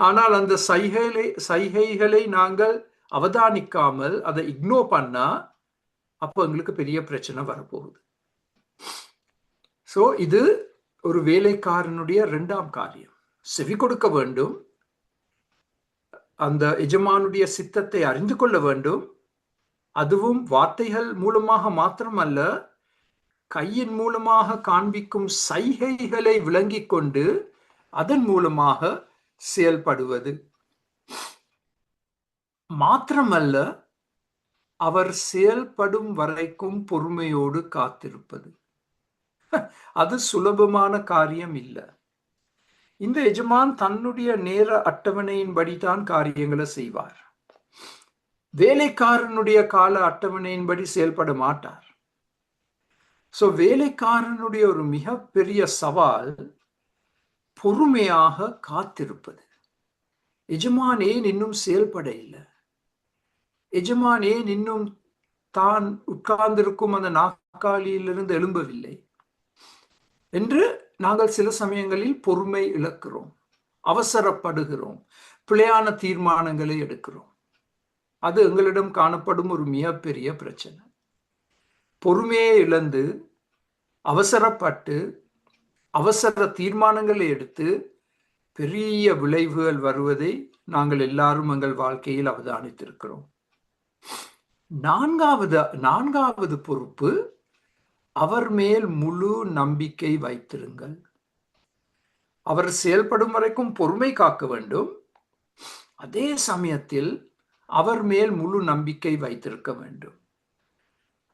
ஆனால் அந்த சைகைகளை நாங்கள் அவதானிக்காமல் அதை இக்னோர் பண்ணா அப்போ எங்களுக்கு பெரிய பிரச்சனை வரப்போகுது. சோ இது ஒரு வேலைக்காரனுடைய 2ஆம் காரியம். செவி கொடுக்க வேண்டும், அந்த எஜமானுடைய சித்தத்தை அறிந்து கொள்ள வேண்டும். அதுவும் வார்த்தைகள் மூலமாக மாத்திரமல்ல, கையின் மூலமாக காண்பிக்கும் சைகைகளை விளங்கிக் கொண்டு அதன் மூலமாக செயல்படுவது. மாத்திரமல்ல, அவர் செயல்படும் வரைக்கும் பொறுமையோடு காத்திருப்பது. அது சுலபமான காரியம் இல்லை. இந்த எஜமான் தன்னுடைய நேர அட்டவணையின்படி தான் காரியங்களை செய்வார். வேலைக்காரனுடைய கால அட்டவணையின்படி செயல்பட மாட்டார். சோ வேலைக்காரனுடைய ஒரு மிகப்பெரிய சவால் பொறுமையாக காத்திருப்பது. எஜமான் ஏன் இன்னும் செயல்பட இல்லை, எஜமான் ஏன் இன்னும் தான் உட்கார்ந்திருக்கும் அந்த நாற்காலியிலிருந்து எழும்பவில்லை என்று நாங்கள் சில சமயங்களில் பொறுமை இழக்கிறோம், அவசரப்படுகிறோம், பிழையான தீர்மானங்களை எடுக்கிறோம். அது எங்களிடம் காணப்படும் ஒரு மிகப்பெரிய பிரச்சனை. பொறுமையை இழந்து அவசரப்பட்டு அவசர தீர்மானங்களை எடுத்து பெரிய விளைவுகள் வருவதை நாங்கள் எல்லாரும் எங்கள் வாழ்க்கையில் அவதானித்திருக்கிறோம். நான்காவது பொறுப்பு, அவர் மேல் முழு நம்பிக்கை வைத்திருங்கள். அவர் செயல்படும் வரைக்கும் பொறுமை காக்க வேண்டும். அதே சமயத்தில் அவர் மேல் முழு நம்பிக்கை வைத்திருக்க வேண்டும்.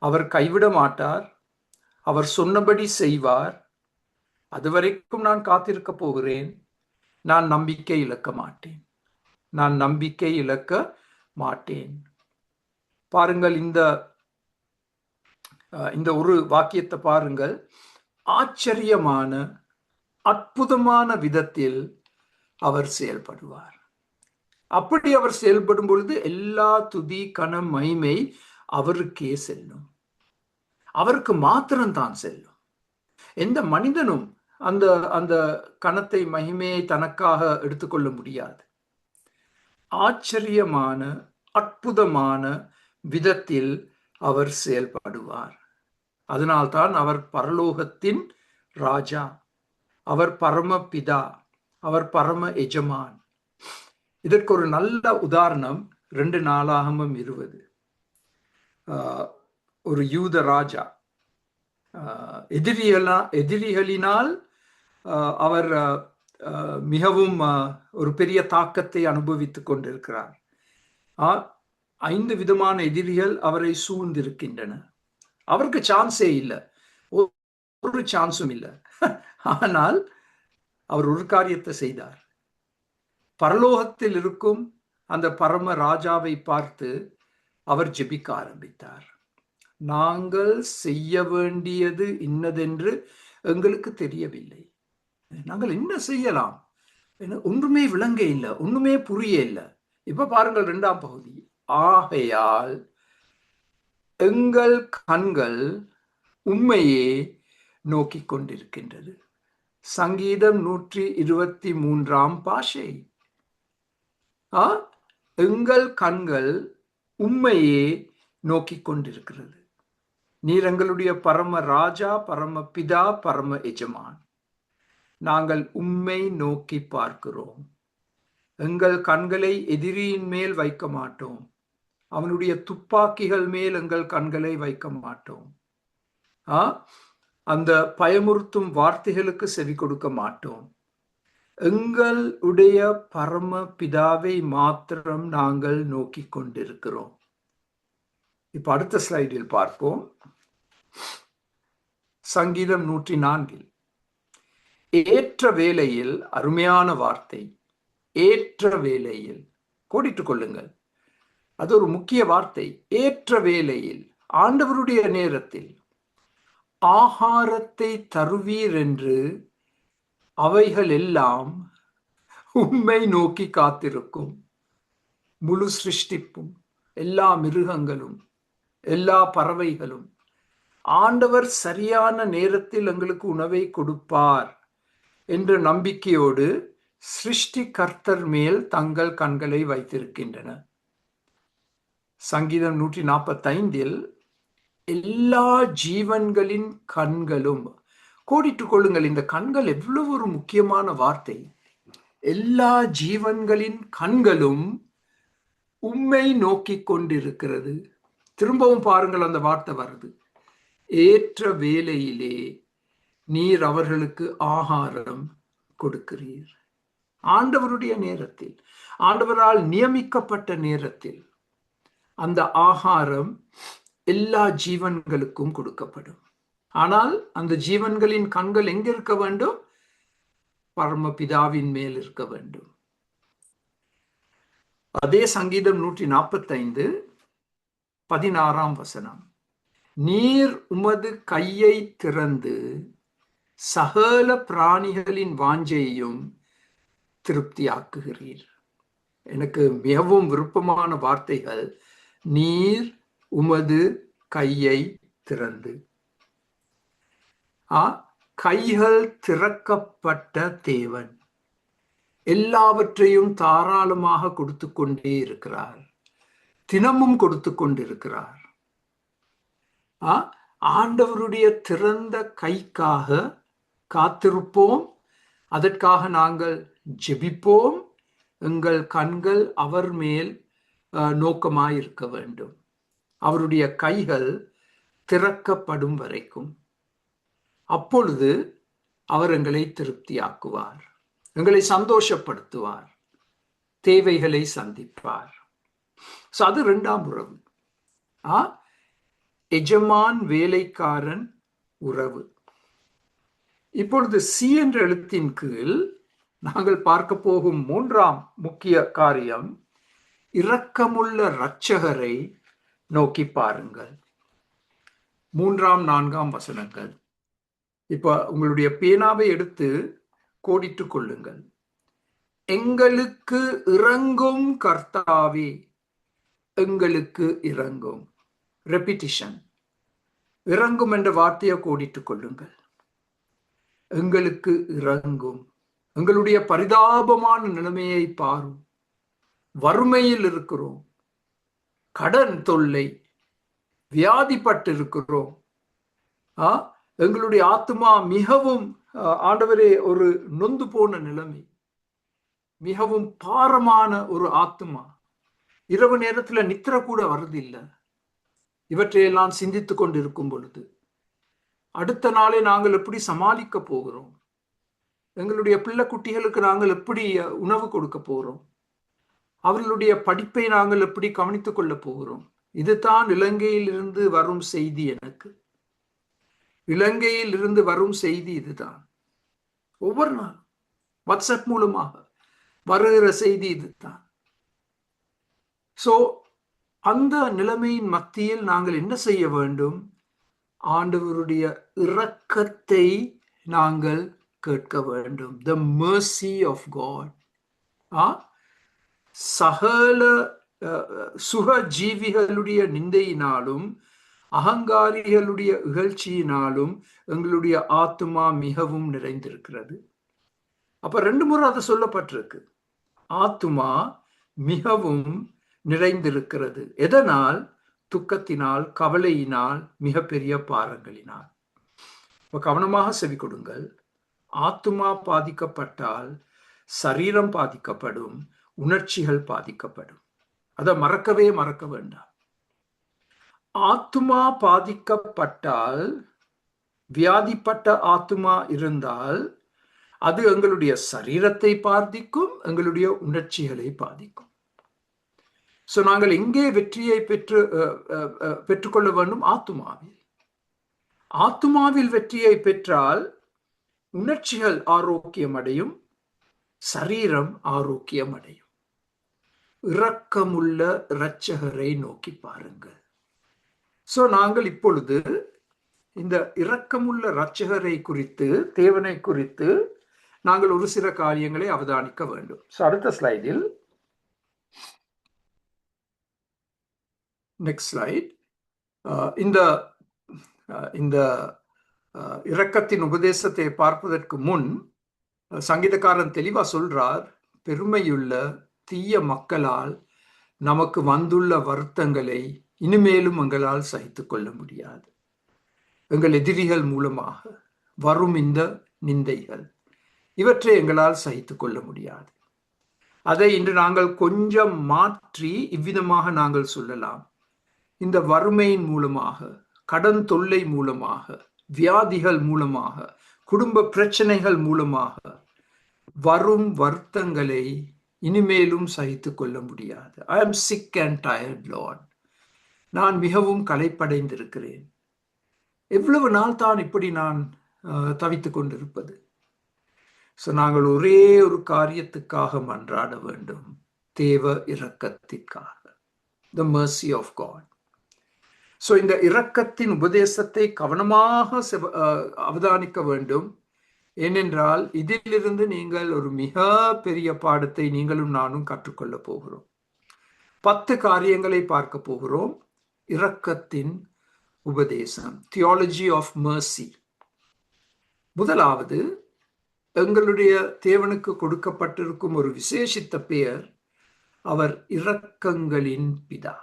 அவர் கைவிட மாட்டார், அவர் சொன்னபடி செய்வார். அதுவரைக்கும் நான் காத்திருக்க போகிறேன், நான் நம்பிக்கை இழக்க மாட்டேன், நான் நம்பிக்கை இழக்க மாட்டேன். பாருங்கள், இந்த ஒரு வாக்கியத்தை பாருங்கள். ஆச்சரியமான அற்புதமான விதத்தில் அவர் செயல்படுவார். அப்படி அவர் செயல்படும் பொழுது எல்லா துதி கனம் மகிமை அவருக்கே செல்லும். அவருக்கு மாத்திரம்தான் செல்லும். எந்த மனிதனும் அந்த அந்த கணத்தை மகிமையை தனக்காக எடுத்துக்கொள்ள முடியாது. ஆச்சரியமான அற்புதமான விதத்தில் அவர் செயல்படுவார். அதனால்தான் அவர் பரலோகத்தின் ராஜா, அவர் பரமபிதா, அவர் பரம எஜமான். இதற்கு ஒரு நல்ல உதாரணம் 2 நாளாகமம் 20. ஒரு யூத ராஜா எதிரிகளினால் அவர் மிகவும் ஒரு பெரிய தாக்கத்தை அனுபவித்துக் கொண்டிருக்கிறார். 5 விதமான எதிரிகள் அவரை சூழ்ந்திருக்கின்றன. அவருக்கு சான்ஸே இல்லை, ஒரு சான்ஸும் இல்லை. ஆனால் அவர் ஒரு காரியத்தை செய்தார். பரலோகத்தில் இருக்கும் அந்த பரம ராஜாவை பார்த்து அவர் ஜெபிக்க ஆரம்பித்தார். நாங்கள் செய்ய வேண்டியது இன்னதென்று எங்களுக்கு தெரியவில்லை. நாங்கள் என்ன செய்யலாம்? ஒன்றுமே விளங்க இல்லை, ஒன்றுமே புரிய இல்லை. இப்ப பாருங்கள் 2ஆம் பகுதி. ஆகையால் எங்கள் கண்கள் உம்மையே நோக்கி கொண்டிருக்கின்றது. சங்கீதம் 123 பாஷை. எங்கள் கண்கள் உம்மையே நோக்கி கொண்டிருக்கிறது. நீர் எங்களுடைய பரம ராஜா, பரம பிதா, பரம எஜமான். நாங்கள் உம்மை நோக்கி பார்க்கிறோம். எங்கள் கண்களை எதிரியின் மேல் வைக்க மாட்டோம். அவனுடைய துப்பாக்கிகள் மேல் எங்கள் கண்களை வைக்க மாட்டோம். அந்த பயமுறுத்தும் வார்த்தைகளுக்கு செவி கொடுக்க மாட்டோம். எங்களுடைய பரம பிதாவை மாத்திரம் நாங்கள் நோக்கி கொண்டிருக்கிறோம். இப்ப அடுத்த ஸ்லைடில் பார்ப்போம். சங்கீதம் 104. ஏற்ற வேளையில், அருமையான வார்த்தை, ஏற்ற வேளையில் கோடிட்டுக் கொள்ளுங்கள். அது ஒரு முக்கிய வார்த்தை. ஏற்ற வேளையில், ஆண்டவருடைய நேரத்தில் ஆகாரத்தை தருவீர் என்று அவைகள் எல்லாம் உம்மை நோக்கி காத்திருக்கும். முழு சிருஷ்டிப்பும், எல்லா மிருகங்களும், எல்லா பறவைகளும் ஆண்டவர் சரியான நேரத்தில் எங்களுக்கு உணவை கொடுப்பார் என்ற நம்பிக்கையோடு சிருஷ்டி கர்த்தர் மேல் தங்கள் கண்களை வைத்திருக்கின்றன. சங்கீதம் 145 எல்லா ஜீவன்களின் கண்களும், கோடிட்டுக் கொள்ளுங்கள், இந்த கண்கள் எவ்வளவு ஒரு முக்கியமான வார்த்தை. எல்லா ஜீவன்களின் கண்களும் உம்மை நோக்கி கொண்டிருக்கிறது. திரும்பவும் பாருங்கள், அந்த வார்த்தை வருது. ஏற்ற வேளையிலே நீர் அவர்களுக்கு ஆகாரம் கொடுக்கிறீர். ஆண்டவருடைய நேரத்தில், ஆண்டவரால் நியமிக்கப்பட்ட நேரத்தில் அந்த ஆகாரம் எல்லா ஜீவன்களுக்கும் கொடுக்கப்படும். ஆனால் அந்த ஜீவன்களின் கண்கள் எங்க இருக்க வேண்டும்? பரமபிதாவின் மேல் இருக்க வேண்டும். அதே சங்கீதம் 145 16 நீர் உமது கையை திறந்து சகல பிராணிகளின் வாஞ்சையையும் திருப்தியாக்குகிறீர். எனக்கு மிகவும் விருப்பமான வார்த்தைகள். நீர் உமது கையை திறந்து. கைகள் திறக்கப்பட்ட தேவன் எல்லாவற்றையும் தாராளமாக கொடுத்து கொண்டே இருக்கிறார். தினமும் கொடுத்து கொண்டிருக்கிறார். ஆண்டவருடைய திறந்த கைக்காக காத்திருப்போம். அதற்காக நாங்கள் ஜெபிப்போம். எங்கள் கண்கள் அவர் மேல் நோக்கமாயிருக்க வேண்டும். அவருடைய கைகள் திறக்கப்படும் வரைக்கும். அப்பொழுது அவர் எங்களை திருப்தியாக்குவார், எங்களை சந்தோஷப்படுத்துவார், தேவைகளை சந்திப்பார். அது 2ஆம் உறவு. எஜமான் வேலைக்காரன் உறவு. இப்பொழுது சி என்ற எழுத்தின் கீழ் நாங்கள் பார்க்க போகும் 3ஆம் முக்கிய காரியம், இரக்கமுள்ள இரட்சகரை நோக்கி பாருங்கள். 3, 4 இப்ப உங்களுடைய பேனாவை எடுத்து கோடிட்டுக் கொள்ளுங்கள். எங்களுக்கு இரங்கும் கர்த்தாவே, எங்களுக்கு இரங்கும். ரெப்பிட்டிஷன். இறங்கும் என்ற வார்த்தையை கோடிட்டுக் கொள்ளுங்கள். எங்களுக்கு இறங்கும். எங்களுடைய பரிதாபமான நிலைமையை பாரும். வறுமையில் இருக்கிறோம், கடன் தொல்லை, வியாதிப்பட்டு இருக்கிறோம். எங்களுடைய ஆத்மா மிகவும் ஆண்டவரே ஒரு நொந்து போன நிலைமை, மிகவும் பாரமான ஒரு ஆத்மா. இரவு நேரத்துல நித்திர கூட வருதில்லை. இவற்றையெல்லாம் சிந்தித்துக் கொண்டு இருக்கும் பொழுது அடுத்த நாளை நாங்கள் எப்படி சமாளிக்க போகிறோம்? எங்களுடைய பிள்ளை குட்டிகளுக்கு நாங்கள் எப்படி உணவு கொடுக்க போகிறோம்? அவர்களுடைய படிப்பை நாங்கள் எப்படி கவனித்துக் கொள்ள போகிறோம்? இதுதான் இலங்கையில் இருந்து வரும் செய்தி. எனக்கு இலங்கையில் இருந்து வரும் செய்தி இதுதான். ஒவ்வொரு நாள் வாட்ஸ்அப் மூலமாக வருகிற செய்தி இதுதான். சோ அந்த நிலைமையின் மத்தியில் நாங்கள் என்ன செய்ய வேண்டும்? ஆண்டவருடைய இரக்கத்தை நாங்கள் கேட்க வேண்டும். The mercy of God. சகல சுக ஜீவிகளுடைய நிந்தையினாலும் அகங்காரிகளுடைய இகழ்ச்சியினாலும் எங்களுடைய ஆத்மா மிகவும் நிறைந்திருக்கிறது. அப்ப 2 முறை அது சொல்லப்பட்டிருக்கு. ஆத்மா மிகவும் நிறைந்திருக்கிறது. எதனால்? துக்கத்தினால், கவலையினால், மிகப்பெரிய பாரங்களினால். இப்ப கவனமாக செவி கொடுங்கள். ஆத்மா பாதிக்கப்பட்டால் சரீரம் பாதிக்கப்படும், உணர்ச்சிகள் பாதிக்கப்படும். அதை மறக்க வேண்டாம். ஆத்மா பாதிக்கப்பட்டால், வியாதிப்பட்ட ஆத்மா இருந்தால் அது எங்களுடைய சரீரத்தை பாதிக்கும், எங்களுடைய உணர்ச்சிகளை பாதிக்கும். சோ நாங்கள் எங்கே வெற்றியை பெற்றுக்கொள்ள வேண்டும்? ஆத்துமாவில். ஆத்துமாவில் வெற்றியை பெற்றால் உணர்ச்சிகள் ஆரோக்கியம் அடையும், சரீரம் ஆரோக்கியம் அடையும். இரக்கமுள்ள இரட்சகரை நோக்கி பாருங்கள். சோ நாங்கள் இப்பொழுது இந்த இரக்கமுள்ள இரட்சகரை குறித்து, தேவனை குறித்து நாங்கள் ஒரு சில காரியங்களை அவதானிக்க வேண்டும். அடுத்த ஸ்லைடில், நெக்ஸ்ட் ஸ்லைட், இந்த இரக்கத்தின் உபதேசத்தை பார்ப்பதற்கு முன் சங்கீதக்காரன் தெளிவா சொல்றார், பெருமையுள்ள தீய மக்களால் நமக்கு வந்துள்ள வருத்தங்களை இனிமேலும் எங்களால் சகித்துக் கொள்ள முடியாது. எங்கள் எதிரிகள் மூலமாக வரும் இந்த நிந்தைகள், இவற்றை எங்களால் சகித்துக் கொள்ள முடியாது. அதை இன்று நாங்கள் கொஞ்சம் மாற்றி இவ்விதமாக நாங்கள் சொல்லலாம். இந்த வறுமையின் மூலமாக, கடன் தொல்லை மூலமாக, வியாதிகள் மூலமாக, குடும்ப பிரச்சனைகள் மூலமாக வரும் வருத்தங்களை இனிமேலும் சகித்துக் கொள்ள முடியாது. ஐ ஆம் சிக் அண்ட் டயர்ட் லார்ட். நான் மிகவும் களைப்படைந்திருக்கிறேன். எவ்வளவு நாள் தான் இப்படி நான் தவித்துக் கொண்டிருப்பது? நாங்கள் ஒரே ஒரு காரியத்துக்காக மன்றாட வேண்டும், தேவ இரக்கத்திற்காக. The mercy of God. இந்த இரக்கத்தின் உபதேசத்தை கவனமாக அவதானிக்க வேண்டும். ஏனென்றால் இதிலிருந்து நீங்கள் ஒரு மிக பெரிய பாடத்தை நீங்களும் நானும் கற்றுக்கொள்ள போகிறோம். 10 காரியங்களை பார்க்க போகிறோம். இரக்கத்தின் உபதேசம், தியாலஜி ஆஃப் மர்சி. முதலாவது, எங்களுடைய தேவனுக்கு கொடுக்கப்பட்டிருக்கும் ஒரு விசேஷித்த பெயர், அவர் இரக்கங்களின் பிதா.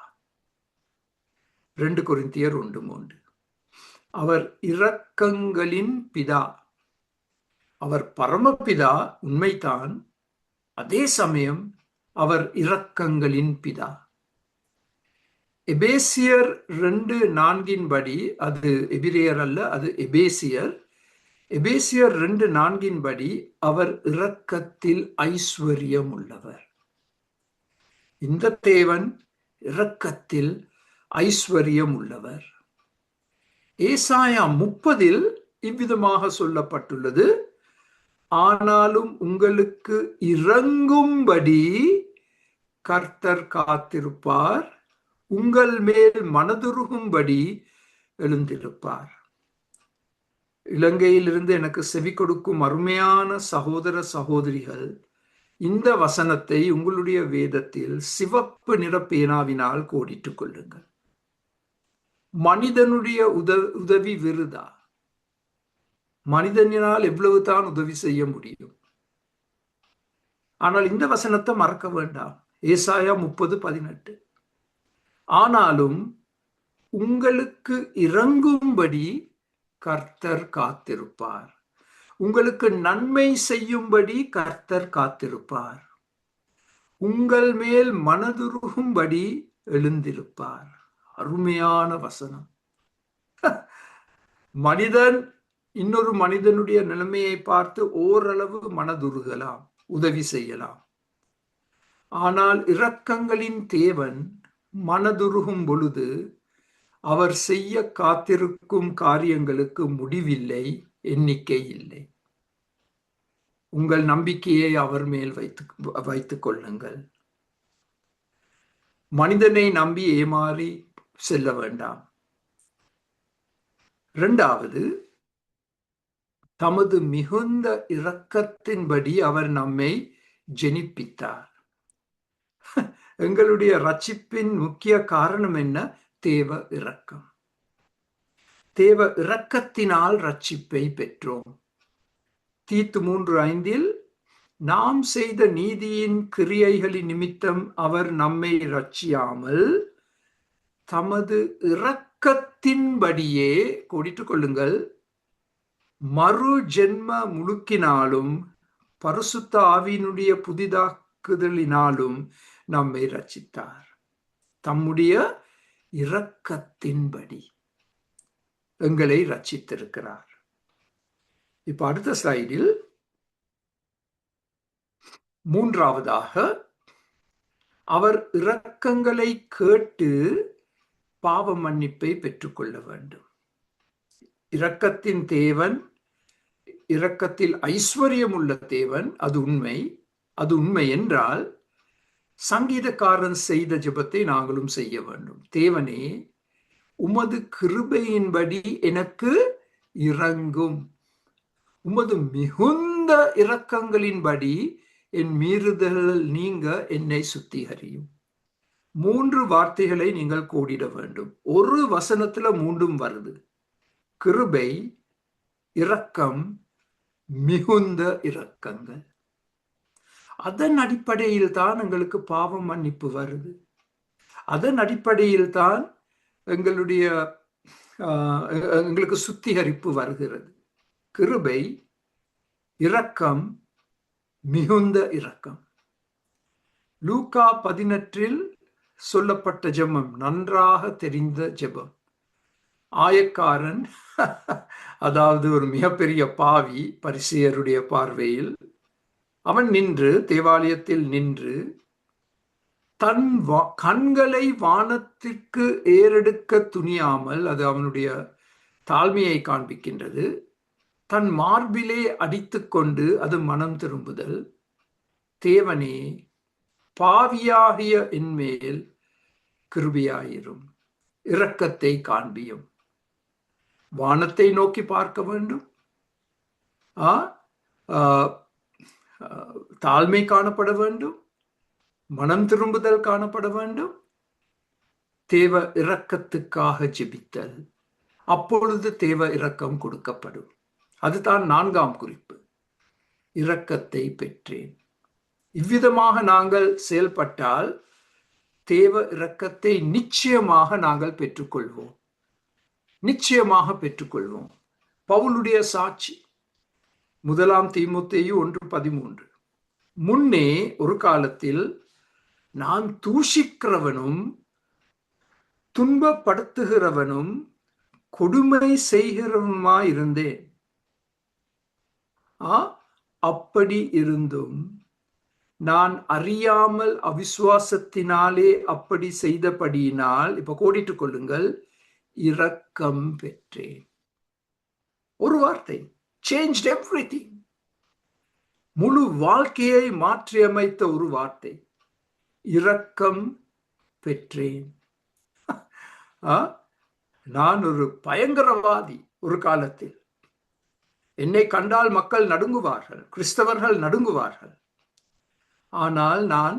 2 கொரிந்தியர் 1:3. அவர் இரக்கங்களின் பிதா. அவர் பரமபிதா உண்மைதான், அதே சமயம் அவர் இரக்கங்களின் பிதா. எபேசியர் 2:4 படி, அது எபிரேயர் அல்ல, அது எபேசியர். எபேசியர் 2:4 படி அவர் இரக்கத்தில் ஐஸ்வர்யம் உள்ளவர். இந்த தேவன் இரக்கத்தில் ஐஸ்வர்யம் உள்ளவர். ஏசாயா 30 இவ்விதமாக சொல்லப்பட்டுள்ளது, ஆனாலும் உங்களுக்கு இரங்கும்படி கர்த்தர் காத்திருப்பார், உங்கள் மேல் மனதுருகும்படி எழுந்திருப்பார். இலங்கையிலிருந்து எனக்கு செவி கொடுக்கும் அருமையான சகோதர சகோதரிகள், இந்த வசனத்தை உங்களுடைய வேதத்தில் சிவப்பு நிற பேனாவினால் கோடிட்டுக் கொள்ளுங்கள். மனிதனுடைய உதவி விருதா? மனிதனால் எவ்வளவு தான் உதவி செய்ய முடியும்? ஆனால் இந்த வசனத்தை மறக்க வேண்டாம். ஏசாயா 30:18. ஆனாலும் உங்களுக்கு இறங்கும்படி கர்த்தர் காத்திருப்பார், உங்களுக்கு நன்மை செய்யும்படி கர்த்தர் காத்திருப்பார், உங்கள் மேல் மனதுருகும்படி எழுந்திருப்பார். அருமையான வசனம். மனிதன் இன்னொரு மனிதனுடைய நிலைமையை பார்த்து ஓரளவு மனதுருகலாம், உதவி செய்யலாம். ஆனால் இரக்கங்களின் தேவன் மனதுருகும் பொழுது அவர் செய்ய காத்திருக்கும் காரியங்களுக்கு முடிவில்லை, எண்ணிக்கை இல்லை. உங்கள் நம்பிக்கையை அவர் மேல் வைத்துக் கொள்ளுங்கள். மனிதனை நம்பி ஏமாறி செல்ல வேண்டாம். இரண்டாவது, தமது மிகுந்த இரக்கத்தின்படி அவர் நம்மை ஜெனிப்பித்தார். எங்களுடைய ரட்சிப்பின் முக்கிய காரணம் என்ன? தேவ இரக்கம். தேவ இரக்கத்தினால் ரட்சிப்பை பெற்றோம். தீத்து 3:5 நாம் செய்த நீதியின் கிரியைகளின் நிமித்தம் அவர் நம்மை ரட்சியாமல் தமது இரக்கத்தின்படியே, கோடிட்டுக் கொள்ளுங்கள், மறு ஜென்ம முழுக்கினாலும் பரிசுத்த ஆவியினுடைய புதிதாக்குதலினாலும் நம்மை ரட்சித்தார். தம்முடைய இரக்கத்தின்படி எங்களை ரட்சித்திருக்கிறார். இப்ப அடுத்த ஸ்லைடில் மூன்றாவதாக, அவர் இரக்கங்களை கேட்டு பாவ மன்னிப்பை பெற்றுக்கொள்ள வேண்டும். இரக்கத்தின் தேவன், இரக்கத்தில் ஐஸ்வர்யம் உள்ள தேவன். அது உண்மை. அது உண்மை என்றால் சங்கீதக்காரன் செய்த ஜெபத்தை நாங்களும் செய்ய வேண்டும். தேவனே, உமது கிருபையின்படி எனக்கு இரங்கும், உமது மிகுந்த இரக்கங்களின்படி என் மீறுதல்கள் நீங்க என்னை சுத்திகரியும். 3 வார்த்தைகளை நீங்கள் கோடிட வேண்டும். ஒரு வசனத்துல 3ம் வருது. கிருபை, இரக்கம், மிகுந்த இரக்கங்கள். அதன் அடிப்படையில் தான் எங்களுக்கு பாவம் மன்னிப்பு வருது. அதன் அடிப்படையில் தான் எங்களுக்கு சுத்திகரிப்பு வருகிறது. கிருபை, இரக்கம், மிகுந்த இரக்கம். லூக்கா 18 சொல்லப்பட்ட ஜெபம் நன்றாக தெரிந்த ஜெபம். ஆயக்காரன், அதாவது ஒரு மிகப்பெரிய பாவி பரிசேயருடைய பார்வையில், அவன் நின்று, தேவாலயத்தில் நின்று, தன் கண்களை வானத்திற்கு ஏறெடுக்க துணியாமல், அது அவனுடைய தாழ்மையை காண்பிக்கின்றது, தன் மார்பிலே அடித்துக்கொண்டு, அது மனம் திரும்புதல். தேவனே, பாவியாகிய என்மேல் கிருபையாயிரும், இரக்கத்தை காண்பியும். வானத்தை நோக்கி பார்க்க வேண்டும், தாழ்மை காணப்பட வேண்டும், மனம் திரும்புதல் காணப்பட வேண்டும், தேவ இரக்கத்துக்காக ஜெபித்தல். அப்பொழுது தேவ இரக்கம் கொடுக்கப்படும். அதுதான் 4ஆம் குறிப்பு. இரக்கத்தை பெற்றேன். இவ்விதமாக நாங்கள் செயல்பட்டால் தேவ இரக்கத்தை நிச்சயமாக நாங்கள் பெற்றுக்கொள்வோம். நிச்சயமாக பெற்றுக்கொள்வோம். பவுலுடைய சாட்சி 1 தீமோத்தேயு 1:13. முன்னே ஒரு காலத்தில் நான் தூஷிக்கிறவனும் துன்பப்படுத்துகிறவனும் கொடுமை செய்கிறவனுமாயிருந்தேன். அப்படி இருந்தும் நான் அறியாமல் அவிசுவாசத்தினாலே அப்படி செய்தபடியினால், இப்ப கோடிட்டுக் கொள்ளுங்கள், இரக்கம் பெற்றேன். ஒரு வார்த்தை, changed everything. முழு வாழ்க்கையை மாற்றியமைத்த ஒரு வார்த்தை, இரக்கம் பெற்றேன். நான் ஒரு பயங்கரவாதி. ஒரு காலத்தில் என்னை கண்டால் மக்கள் நடுங்குவார்கள், கிறிஸ்தவர்கள் நடுங்குவார்கள். ஆனால் நான்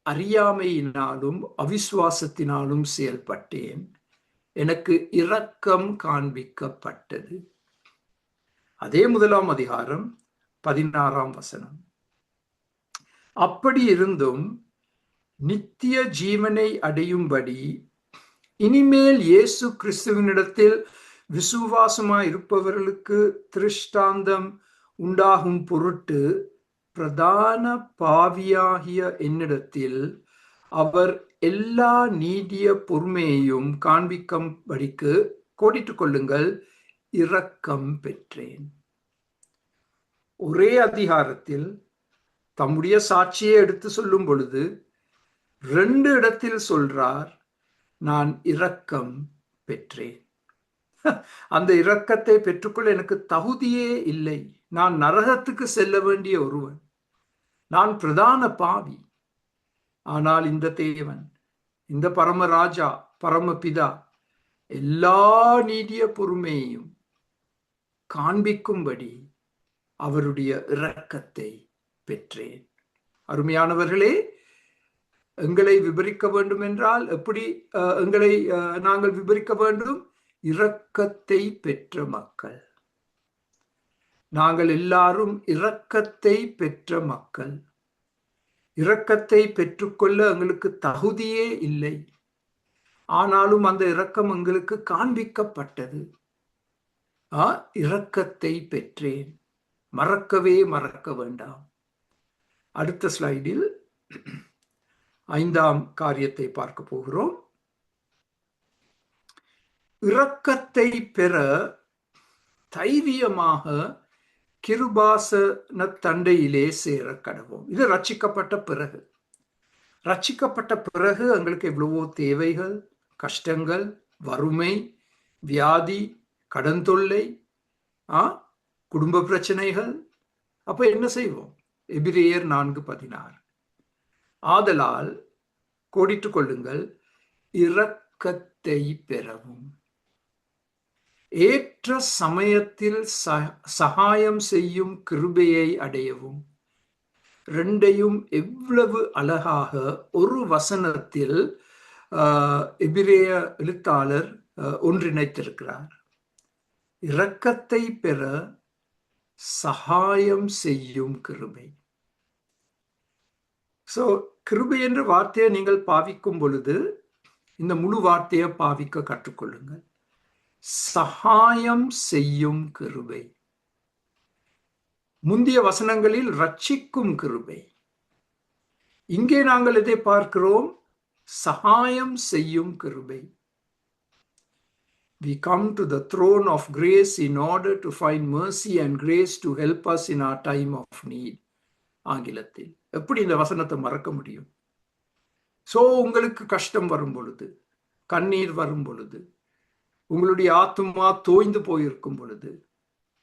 அறியாமையினாலும் அவிசுவாசத்தினாலும் செயல்பட்டேன். எனக்கு இரக்கம் காண்பிக்கப்பட்டது. அதே 1 அதிகாரம் 16 வசனம். அப்படி இருந்தும் நித்திய ஜீவனை அடையும்படி இனிமேல் இயேசு கிறிஸ்துவினிடத்தில் விசுவாசமாய் இருப்பவர்களுக்கு திருஷ்டாந்தம் உண்டாகும் பொருட்டு பிரதான பாவியாகிய என்னிடத்தில் அவர் எல்லா நீடிய பொறுமையையும் காண்பிக்கும்படிக்கு கோடிட்டுக் கொள்ளுங்கள், இரக்கம் பெற்றேன். ஒரே அதிகாரத்தில் தம்முடைய சாட்சியை எடுத்து சொல்லும் பொழுது 2 இடத்தில் சொல்றார், நான் இரக்கம் பெற்றேன். அந்த இரக்கத்தை பெற்றுக்கொள்ள எனக்கு தகுதியே இல்லை. நான் நரகத்துக்கு செல்ல வேண்டிய ஒருவன். நான் பிரதான பாவி. ஆனால் இந்த தேவன், இந்த பரமராஜா, பரமபிதா எல்லா நீடிய பொறுமையையும் காண்பிக்கும்படி அவருடைய இரக்கத்தை பெற்றேன். அருமையானவர்களே, எங்களை விவரிக்க வேண்டும் என்றால் எப்படி எங்களை நாங்கள் விவரிக்க வேண்டும்? இரக்கத்தை பெற்ற மக்கள். நாங்கள் எல்லாரும் இரக்கத்தை பெற்ற மக்கள். இரக்கத்தை பெற்றுக்கொள்ள எங்களுக்கு தகுதியே இல்லை. ஆனாலும் அந்த இரக்கம் எங்களுக்கு காண்பிக்கப்பட்டது. இரக்கத்தை பெற்றேன். மறக்க வேண்டாம். அடுத்த ஸ்லைடில் 5ஆம் காரியத்தை பார்க்க போகிறோம். இரக்கத்தை பெற தைரியமாக கிருபாசன தண்டையிலே சேர கடவோம். இது ரட்சிக்கப்பட்ட பிறகு. ரட்சிக்கப்பட்ட பிறகு எங்களுக்கு எவ்வளவோ தேவைகள், கஷ்டங்கள், வறுமை, வியாதி, கடன் தொல்லை, குடும்ப பிரச்சனைகள். அப்ப என்ன செய்வோம்? எபிரேயர் 4:16. ஆதலால் கோடிட்டுக் கொள்ளுங்கள், இரக்கத்தை பெறவும் ஏற்ற சமயத்தில் சகாயம் செய்யும் கிருபையை அடையவும். 2ஐயும் எவ்வளவு அழகாக ஒரு வசனத்தில் எபிரேய எழுத்தாளர் ஒன்றிணைத்திருக்கிறார். இரக்கத்தை பெற சகாயம் செய்யும் கிருபை. கிருபை என்ற வார்த்தையை நீங்கள் பாவிக்கும் பொழுது இந்த முழு வார்த்தையை பாவிக்க கற்றுக்கொள்ளுங்கள். சகாயம் செய்யும் கிருபை. முந்திய வசனங்களில் ரட்சிக்கும் கிருபை. இங்கே நாங்கள் எதை பார்க்கிறோம்? சகாயம் செய்யும் கிருபை. We come to the throne of grace in order to find mercy and grace to help us in our time of need. ஆங்கிலத்தில் எப்படி இந்த வசனத்தை மறக்க முடியும்? உங்களுக்கு கஷ்டம் வரும் பொழுது, கண்ணீர் வரும் பொழுது, உங்களுடைய ஆத்துமா தோய்ந்து போயிருக்கும் பொழுது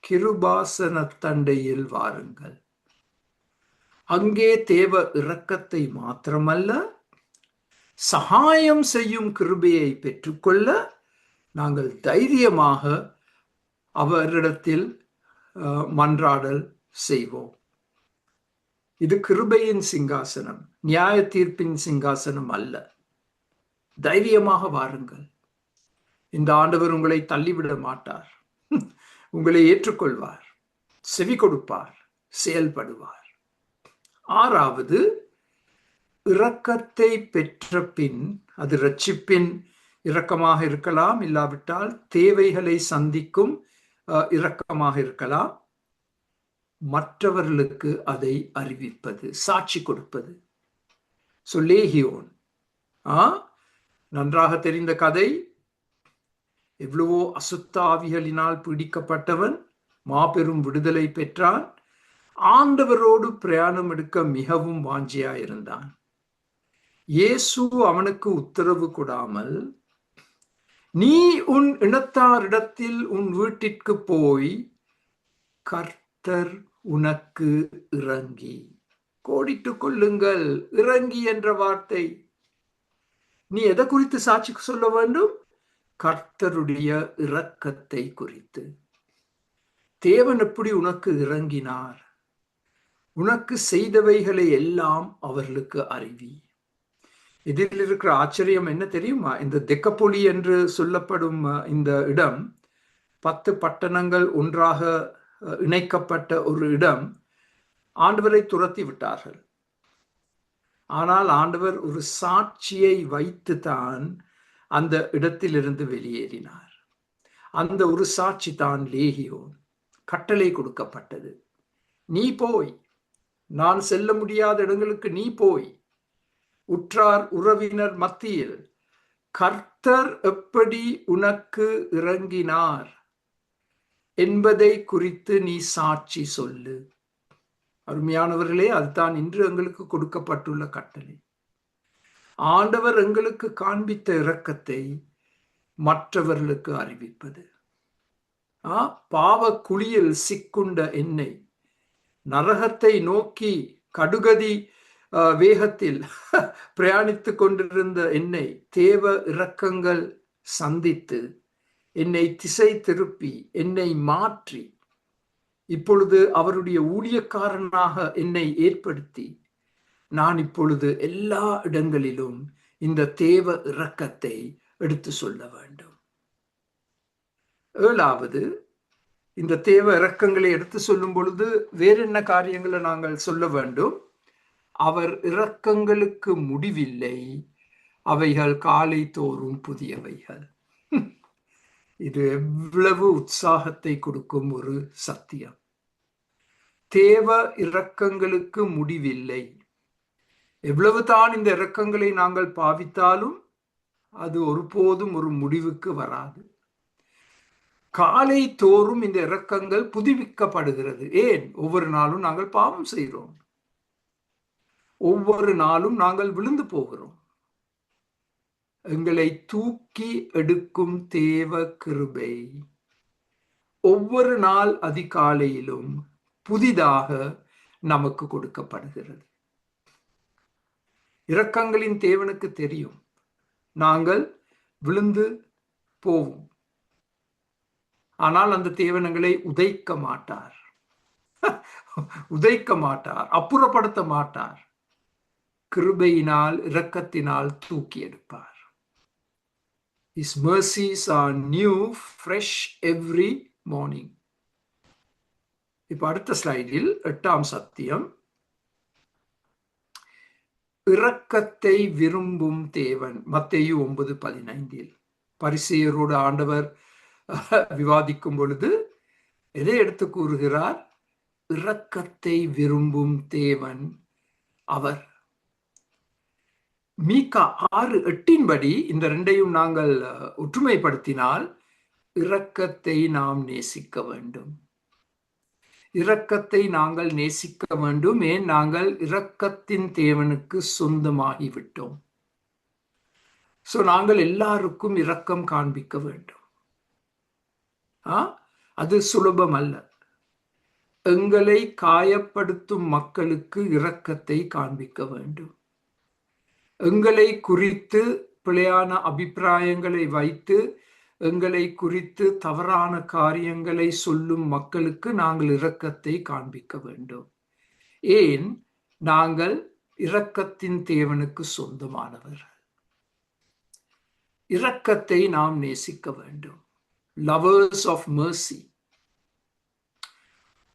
கிருபாசன தண்டையில் வாருங்கள். அங்கே தேவ இரக்கத்தை மாத்திரமல்ல, சகாயம் செய்யும் கிருபையை பெற்றுக்கொள்ள நாங்கள் தைரியமாக அவரிடத்தில் மன்றாடல் செய்வோம். இது கிருபையின் சிங்காசனம், நியாய தீர்ப்பின் சிங்காசனம் அல்ல. தைரியமாக வாருங்கள். இந்த ஆண்டவர் உங்களை தள்ளிவிட மாட்டார். உங்களை ஏற்றுக்கொள்வார், செவி கொடுப்பார், செயல்படுவார். 6வது, இரக்கத்தை பெற்ற பின், அது இரட்சிப்பின் இரக்கமாக இருக்கலாம், இல்லாவிட்டால் தேவைகளை சந்திக்கும் இரக்கமாக இருக்கலாம். மற்றவர்களுக்கு அதை அறிவிப்பது, சாட்சி கொடுப்பது. லேகியோன் நன்றாக தெரிந்த கதை. எவ்வளவோ அசுத்தாவிகளினால் பீடிக்கப்பட்டவன் மாபெரும் விடுதலை பெற்றான். ஆண்டவரோடு பிரயாணம் எடுக்க மிகவும் வாஞ்சியாயிருந்தான். இயேசு அவனுக்கு உத்தரவு கொடாமல், நீ உன் இனத்தாரிடத்தில் உன் வீட்டிற்கு போய் கர்த்தர் உனக்கு இறங்கி. கோடிட்டுக் கொள்ளுங்கள், இறங்கி என்ற வார்த்தை. நீ எதை குறித்து சாட்சி சொல்ல வேண்டும்? கர்த்தருடைய இரக்கத்தை குறித்து. தேவன் எப்படி உனக்கு இறங்கினார், உனக்கு செய்தவைகளை எல்லாம் அவர்களுக்கு அறிவி. இதில் இருக்கிற ஆச்சரியம் என்ன தெரியுமா? இந்த தெக்கப்பொலி என்று சொல்லப்படும் இந்த இடம் 10 பட்டணங்கள் ஒன்றாக இணைக்கப்பட்ட ஒரு இடம். ஆண்டவரை துரத்தி விட்டார்கள். ஆனால் ஆண்டவர் ஒரு சாட்சியை வைத்துத்தான் அந்த இடத்திலிருந்து வெளியேறினார். அந்த ஒரு சாட்சி தான் லேகியோன். கட்டளை கொடுக்கப்பட்டது, நீ போய், நான் செல்ல முடியாத இடங்களுக்கு நீ போய், உற்றார் உறவினர் மத்தியில் கர்த்தர் எப்படி உனக்கு இறங்கினார் என்பதை குறித்து நீ சாட்சி சொல்லு. அருமையானவர்களே, அதுதான் இன்று எங்களுக்கு கொடுக்கப்பட்டுள்ள கட்டளை. ஆண்டவர் எங்களுக்கு காண்பித்த இரக்கத்தை மற்றவர்களுக்கு அறிவிப்பது. பாவ குழியில் சிக்குண்ட என்னை, நரகத்தை நோக்கி கடுகதி வேகத்தில் பிரயாணித்துக் கொண்டிருந்த என்னை தேவ இரக்கங்கள் சந்தித்து என்னை திசை திருப்பி என்னை மாற்றி இப்பொழுது அவருடைய ஊழியக்காரனாக என்னை ஏற்படுத்தி நான் இப்பொழுது எல்லா இடங்களிலும் இந்த தேவ இரக்கத்தை எடுத்து சொல்ல வேண்டும். 7வது, இந்த தேவ இரக்கங்களை எடுத்து சொல்லும் பொழுது வேற என்ன காரியங்களை நாங்கள் சொல்ல வேண்டும்? அவர் இரக்கங்களுக்கு முடிவில்லை, அவைகள் காலை தோறும் புதியவைகள். இது எவ்வளவு உற்சாகத்தை கொடுக்கும் ஒரு சத்தியம். தேவ இரக்கங்களுக்கு முடிவில்லை. எவ்வளவுதான் இந்த இரக்கங்களை நாங்கள் பாவித்தாலும் அது ஒருபோதும் ஒரு முடிவுக்கு வராது. காலை தோறும் இந்த இரக்கங்கள் புதுப்பிக்கப்படுகிறது. ஏன்? ஒவ்வொரு நாளும் நாங்கள் பாவம் செய்கிறோம், ஒவ்வொரு நாளும் நாங்கள் விழுந்து போகிறோம். எங்களை தூக்கி எடுக்கும் தேவ கிருபை ஒவ்வொரு நாள் அதிகாலையிலும் புதிதாக நமக்கு கொடுக்கப்படுகிறது. இரக்கங்களின் தேவனுக்கு தெரியும் நாங்கள் விழுந்து போவோம், ஆனால் அந்த தேவனங்களை உதைக்க மாட்டார், உதைக்க மாட்டார், அப்புறப்படுத்த மாட்டார். கிருபையினால் இரக்கத்தினால் தூக்கி எடுப்பார். His mercies are new, fresh every morning. இப்ப அடுத்த ஸ்லைடில் 8ஆம் சத்தியம், இரக்கத்தை விரும்பும் தேவன். மத்தேயு 9:15 பரிசேயரோடு ஆண்டவர் விவாதிக்கும் பொழுது எதை எடுத்து கூறுகிறார்? இரக்கத்தை விரும்பும் தேவன் அவர். மீகா 6:8 படி இந்த ரெண்டையும் நாங்கள் ஒற்றுமைப்படுத்தினால் இரக்கத்தை நாம் நேசிக்க வேண்டும். இரக்கத்தை நாங்கள் நேசிக்க வேண்டும். ஏன்? நாங்கள் இரக்கத்தின் தேவனுக்கு சொந்தமாகிவிட்டோம். நாங்கள் எல்லாருக்கும் இரக்கம் காண்பிக்க வேண்டும். அது சுலபம் அல்ல. எங்களை காயப்படுத்தும் மக்களுக்கு இரக்கத்தை காண்பிக்க வேண்டும். எங்களை குறித்து பிழையான அபிப்பிராயங்களை வைத்து எங்களை குறித்து தவறான காரியங்களை சொல்லும் மக்களுக்கு நாங்கள் இரக்கத்தை காண்பிக்க வேண்டும். ஏன்? நாங்கள் இரக்கத்தின் தேவனுக்கு சொந்தமானவர்கள். இரக்கத்தை நாம் நேசிக்க வேண்டும். Lovers of mercy.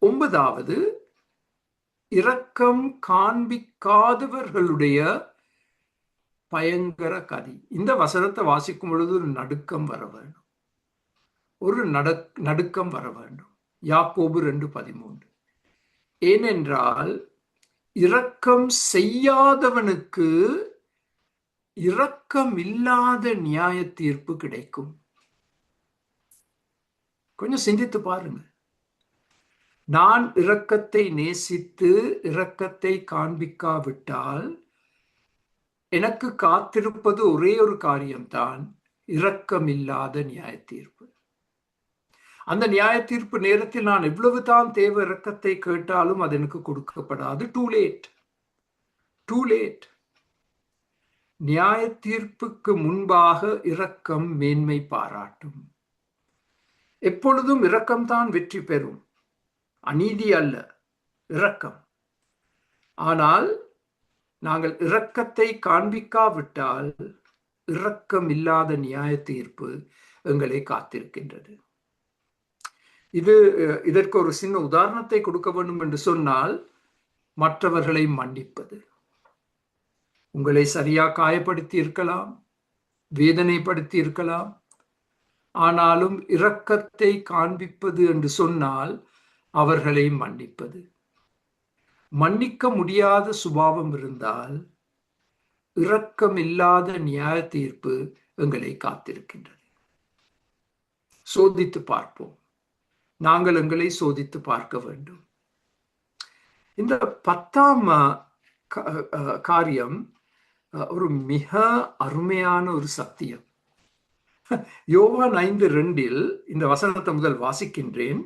9வது, இரக்கம் காண்பிக்காதவர்களுடைய பயங்கர கதி. இந்த வசனத்தை வாசிக்கும் பொழுது ஒரு நடுக்கம் வர வேண்டும், ஒரு நடுக்கம் வர வேண்டும். யாக்கோபு 2:13. ஏனென்றால் இரக்கம் செய்யாதவனுக்கு இரக்கம் இல்லாத நியாய தீர்ப்பு கிடைக்கும். கொஞ்சம் சிந்தித்து பாருங்க. நான் இரக்கத்தை நேசித்து இரக்கத்தை காண்பிக்காவிட்டால் எனக்கு காத்திருப்பது ஒரே ஒரு காரியம்தான், இரக்கமில்லாத நியாய தீர்ப்பு. அந்த நியாய தீர்ப்பு நேரத்தில் நான் எவ்வளவு தான் தேவ இரக்கத்தை கேட்டாலும் அது எனக்கு கொடுக்கப்படாது. Too late, too late. நியாய தீர்ப்புக்கு முன்பாக இரக்கம் மேன்மை பாராட்டும். எப்பொழுதும் இரக்கம்தான் வெற்றி பெறும், அநீதி அல்ல, இரக்கம். ஆனால் நாங்கள் இரக்கத்தை காண்பிக்காவிட்டால் இரக்கம் இல்லாத நியாய தீர்ப்பு எங்களை காத்திருக்கின்றது. இதற்கு ஒரு சின்ன உதாரணத்தை கொடுக்க வேண்டும் என்று சொன்னால், மற்றவர்களை மன்னிப்பது. உங்களை சரியா காயப்படுத்தி இருக்கலாம், வேதனைப்படுத்தி இருக்கலாம். ஆனாலும் இரக்கத்தை காண்பிப்பது என்று சொன்னால் அவர்களை மன்னிப்பது. மன்னிக்க முடியாத சுபாவம் இருந்தால் இரக்கம் இல்லாத நியாய தீர்ப்பு எங்களை காத்திருக்கின்றது. சோதித்து பார்ப்போம். நாங்கள் எங்களை சோதித்து பார்க்க வேண்டும். இந்த 10ஆம் காரியம் ஒரு மிக அருமையான ஒரு சத்தியம். யோவான் 5:2 இந்த வசனத்தை முதல் வாசிக்கின்றேன்.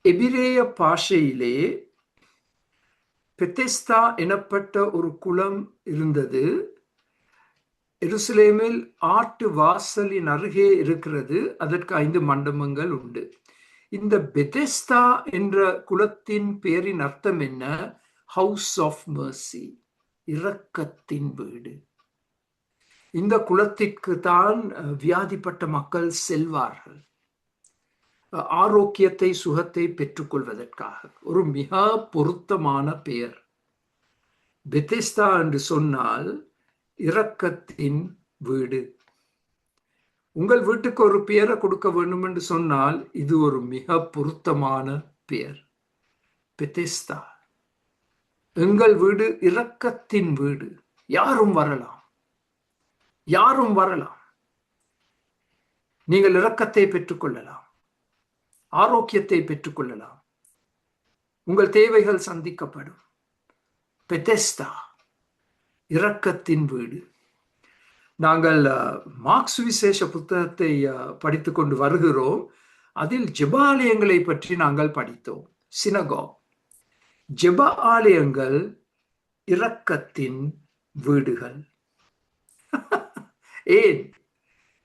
எபிரேய பாஷையிலே பெத்தெஸ்தா எனப்பட்ட ஒரு குளம் இருந்தது. எருசலேமில் ஆட்டு வாசலின் அருகே இருக்கிறது. அதற்கு 5 மண்டபங்கள் உண்டு. இந்த பெத்தெஸ்தா என்ற குளத்தின் பெயரின் அர்த்தம் என்ன? ஹவுஸ் ஆஃப் மர்சி, இரக்கத்தின் வீடு. இந்த குளத்திற்கு தான் வியாதிப்பட்ட மக்கள் செல்வார்கள், ஆரோக்கியத்தை சுகத்தை பெற்றுக்கொள்வதற்காக. ஒரு மிக பொருத்தமான பெயர். பெத்தெஸ்தா என்று சொன்னால் இரக்கத்தின் வீடு. உங்கள் வீட்டுக்கு ஒரு பெயரை கொடுக்க வேண்டும் என்று சொன்னால் இது ஒரு மிக பொருத்தமான பெயர், பெத்தெஸ்தா. எங்கள் வீடு இரக்கத்தின் வீடு. யாரும் வரலாம், யாரும் வரலாம். நீங்கள் இரக்கத்தை பெற்றுக்கொள்ளலாம், ஆரோக்கியத்தை பெற்றுக்கொள்ளலாம், உங்கள் தேவைகள் சந்திக்கப்படும். பெத்தெஸ்தா, இரக்கத்தின் வீடு. நாங்கள் மார்க்ஸ் விசேஷ புத்தகத்தை படித்துக் கொண்டு வருகிறோம். அதில் ஜெப ஆலயங்களை பற்றி நாங்கள் படித்தோம். சினகாக், ஜெப ஆலயங்கள் இரக்கத்தின் வீடுகள். ஏன்?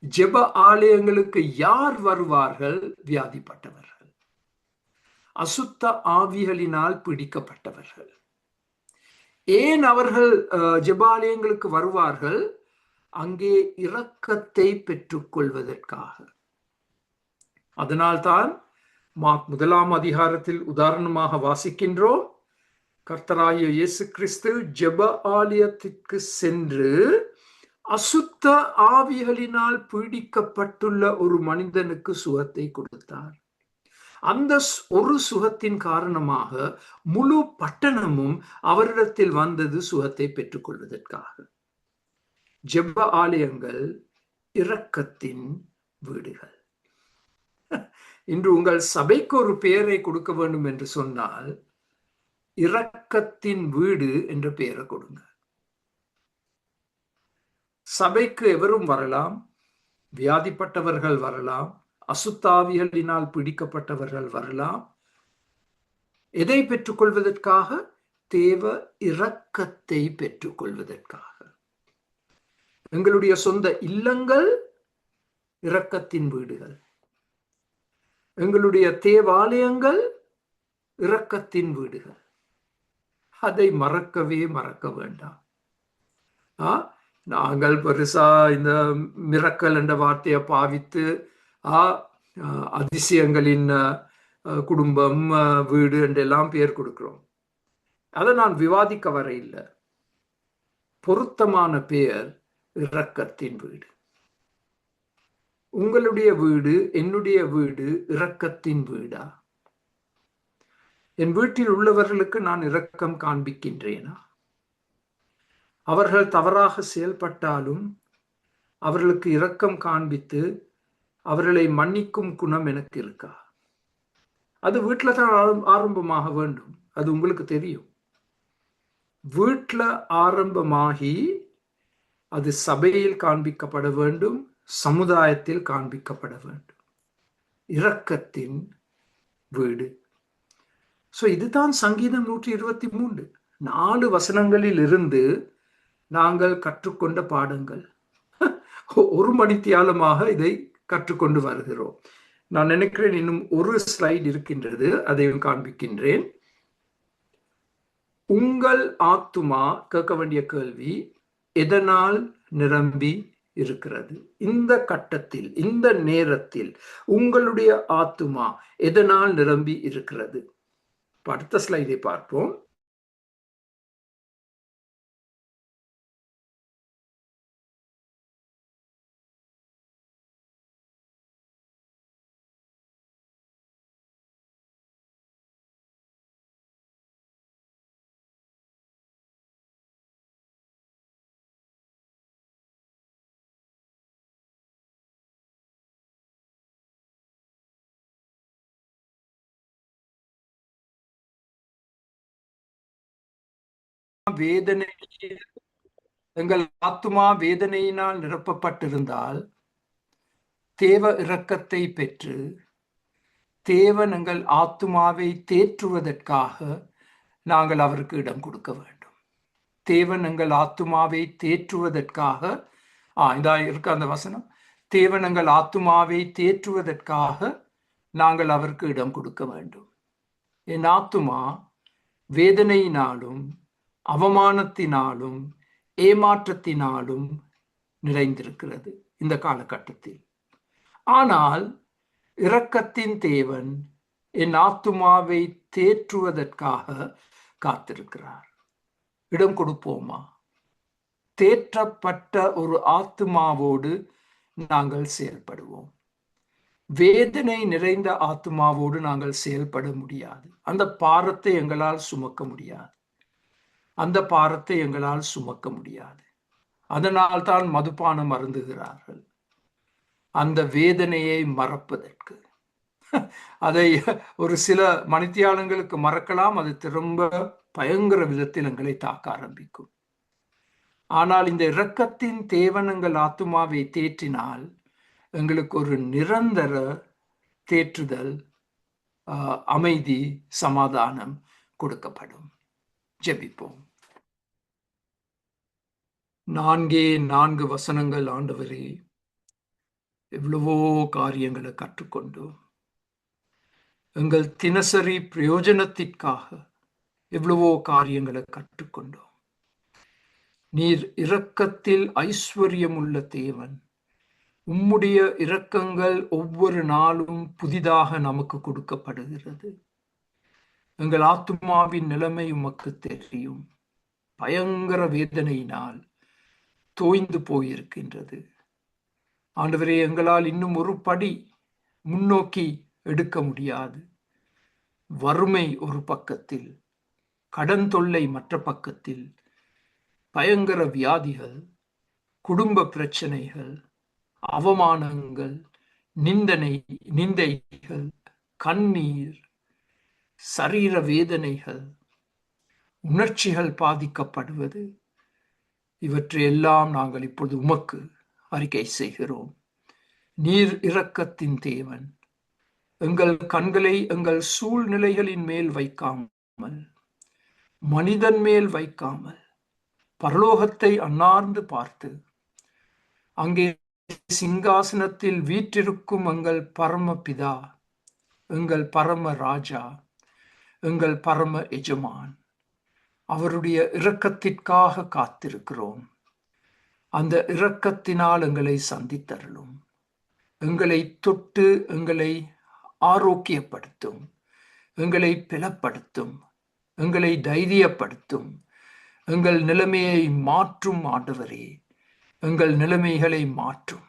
ஜெப ஆலயங்களுக்கு யார் வருவார்கள்? வியாதிப்பட்டவர்கள், அசுத்த ஆவிகளினால் பிடிக்கப்பட்டவர்கள். ஏன் அவர்கள் ஜெப ஆலயங்களுக்கு வருவார்கள்? அங்கே இரக்கத்தை பெற்றுக்கொள்வதற்காக. அதனால்தான் மார்க் 1ஆம் அதிகாரத்தில் உதாரணமாக வாசிக்கின்றோம். கர்த்தராகிய இயேசு கிறிஸ்து ஜெப ஆலயத்திற்கு சென்று அசுத்த ஆவிகளினால் பீடிக்கப்பட்டுள்ள ஒரு மனிதனுக்கு சுகத்தை கொடுத்தார். அந்த ஒரு சுகத்தின் காரணமாக முழு பட்டணமும் அவரிடத்தில் வந்தது சுகத்தை பெற்றுக்கொள்வதற்காக. ஜெப ஆலயங்கள் இரக்கத்தின் வீடுகள். இன்று உங்கள் சபைக்கு ஒரு பெயரை கொடுக்க வேண்டும் என்று சொன்னால் இரக்கத்தின் வீடு என்ற பெயரை கொடுங்க. சபைக்கு எவரும் வரலாம், வியாதிப்பட்டவர்கள் வரலாம், அசுத்தாவிகளினால் பிடிக்கப்பட்டவர்கள் வரலாம். எதை பெற்றுக்கொள்வதற்காக? தேவ இரக்கத்தை பெற்றுக்கொள்வதற்காக. எங்களுடைய சொந்த இல்லங்கள் இரக்கத்தின் வீடுகள், எங்களுடைய தேவாலயங்கள் இரக்கத்தின் வீடுகள். அதை மறக்க வேண்டாம். நாங்கள் பெருசா இந்த மிரக்கல் என்ற வார்த்தையை பாவித்து அதிசயங்களின் குடும்பம், வீடு என்றெல்லாம் பெயர் கொடுக்கிறோம். அதை நான் விவாதிக்க வர இல்லை. பொருத்தமான பெயர் இரக்கத்தின் வீடு. உங்களுடைய வீடு, என்னுடைய வீடு இரக்கத்தின் வீடா? என் வீட்டில் உள்ளவர்களுக்கு நான் இரக்கம் காண்பிக்கின்றேனா? அவர்கள் தவறாக செயல்பட்டாலும் அவர்களுக்கு இரக்கம் காண்பித்து அவர்களை மன்னிக்கும் குணம் எனக்கு இருக்கா? அது வீட்டில் தான் ஆரம்பமாக வேண்டும். அது உங்களுக்கு தெரியும். வீட்டில் ஆரம்பமாகி அது சபையில் காண்பிக்கப்பட வேண்டும், சமுதாயத்தில் காண்பிக்கப்பட வேண்டும். இரக்கத்தின் வீடு. இதுதான் சங்கீதம் 123 4 வசனங்களில் இருந்து நாங்கள் கற்றுக்கொண்ட பாடங்கள். ஒரு மணித்தியாலமாக இதை கற்றுக்கொண்டு வருகிறோம். நான் நினைக்கிறேன் இன்னும் ஒரு ஸ்லைடு இருக்கின்றது, அதையும் காண்பிக்கின்றேன். உங்கள் ஆத்துமா, கேட்க வேண்டிய கேள்வி, எதனால் நிரம்பி இருக்கிறது? இந்த கட்டத்தில், இந்த நேரத்தில் உங்களுடைய ஆத்துமா எதனால் நிரம்பி இருக்கிறது? அடுத்த ஸ்லைடை பார்ப்போம். வேதனை, எங்கள் ஆத்துமா வேதனையினால் நிரப்பப்பட்டிருந்தால் தேவ இரக்கத்தை பெற்று தேவன் எங்கள் ஆத்துமாவை தேற்றுவதற்காக நாங்கள் அவருக்கு இடம் கொடுக்க வேண்டும். தேவன் எங்கள் ஆத்துமாவை தேற்றுவதற்காக இதா இருக்க அந்த வசனம், தேவன் எங்கள் ஆத்துமாவை தேற்றுவதற்காக நாங்கள் அவருக்கு இடம் கொடுக்க வேண்டும். என் ஆத்துமா வேதனையினாலும் அவமானத்தினாலும் ஏமாற்றத்தினாலும் நிறைந்திருக்கிறது இந்த காலகட்டத்தில். ஆனால் இரக்கத்தின் தேவன் என் ஆத்துமாவை தேற்றுவதற்காக காத்திருக்கிறார். இடம் கொடுப்போமா? தேற்றப்பட்ட ஒரு ஆத்துமாவோடு நாங்கள் செயல்படுவோம். வேதனை நிறைந்த ஆத்துமாவோடு நாங்கள் செயல்பட முடியாது. அந்த பாரத்தை எங்களால் சுமக்க முடியாது. அந்த பாரத்தை எங்களால் சுமக்க முடியாது. அதனால் தான் மதுபானம் அருந்துகிறார்கள், அந்த வேதனையை மறப்பதற்கு. அதை ஒரு சில மணித்தியாலங்களுக்கு மறக்கலாம், அது திரும்ப பயங்கர விதத்தில் எங்களை தாக்க ஆரம்பிக்கும். ஆனால் இந்த இரக்கத்தின் தேவன் எங்கள் ஆத்துமாவை தேற்றினால் எங்களுக்கு ஒரு நிரந்தர தேற்றுதல், அமைதி, சமாதானம் கொடுக்கப்படும். ஜெபிப்போம். 4 வசனங்கள் ஆண்டவரே, எவ்வளவோ காரியங்களை கற்றுக்கொண்டோம். எங்கள் தினசரி பிரயோஜனத்திற்காக எவ்வளவோ காரியங்களை கற்றுக்கொண்டோம். நீர் இரக்கத்தில் ஐஸ்வர்யமுள்ள தேவன். உம்முடைய இரக்கங்கள் ஒவ்வொரு நாளும் புதிதாக நமக்கு கொடுக்கப்படுகிறது. எங்கள் ஆத்துமாவின் நிலைமை உமக்கு தெரியும். பயங்கர வேதனையினால் தோய்ந்து போயிருக்கின்றது. ஆண்டவரே, எங்களால் இன்னும் ஒரு படி முன்னோக்கி எடுக்க முடியாது. வறுமை ஒரு பக்கத்தில், கடன் தொல்லை மற்ற பக்கத்தில், பயங்கர வியாதிகள், குடும்ப பிரச்சனைகள், அவமானங்கள், நிந்தைகள், கண்ணீர், சரீர வேதனைகள், உணர்ச்சிகள் பாதிக்கப்படுவது, இவற்றையெல்லாம் நாங்கள் இப்பொழுது உமக்கு அறிக்கை செய்கிறோம். நீர் இரக்கத்தின் தேவன். எங்கள் கண்களை எங்கள் சூழ்நிலைகளின் மேல் வைக்காமல், மனிதன் மேல் வைக்காமல், பரலோகத்தை அண்ணார்ந்து பார்த்து, அங்கே சிங்காசனத்தில் வீற்றிருக்கும் எங்கள் பரமபிதா, எங்கள் பரம ராஜா, எங்கள் பரம எஜமான், அவருடைய இரக்கத்திற்காக காத்திருக்கிறோம். அந்த இரக்கத்தினால் எங்களை சந்தித்தருளும். எங்களை தொட்டு எங்களை ஆரோக்கியப்படுத்தும், எங்களை பலப்படுத்தும், எங்களை தைரியப்படுத்தும், எங்கள் நிலைமையை மாற்றும். ஆண்டவரே, எங்கள் நிலைமைகளை மாற்றும்.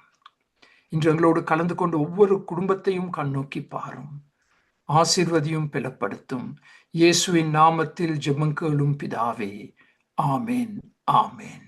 இன்று எங்களோடு கலந்து கொண்டு ஒவ்வொரு குடும்பத்தையும் கண்ணோக்கி பாரும். ஆசீர்வதியும் பலப்படுத்தும். இயேசுவின் நாமத்தில் ஜெபம் கேளும் பிதாவே. ஆமேன், ஆமேன்.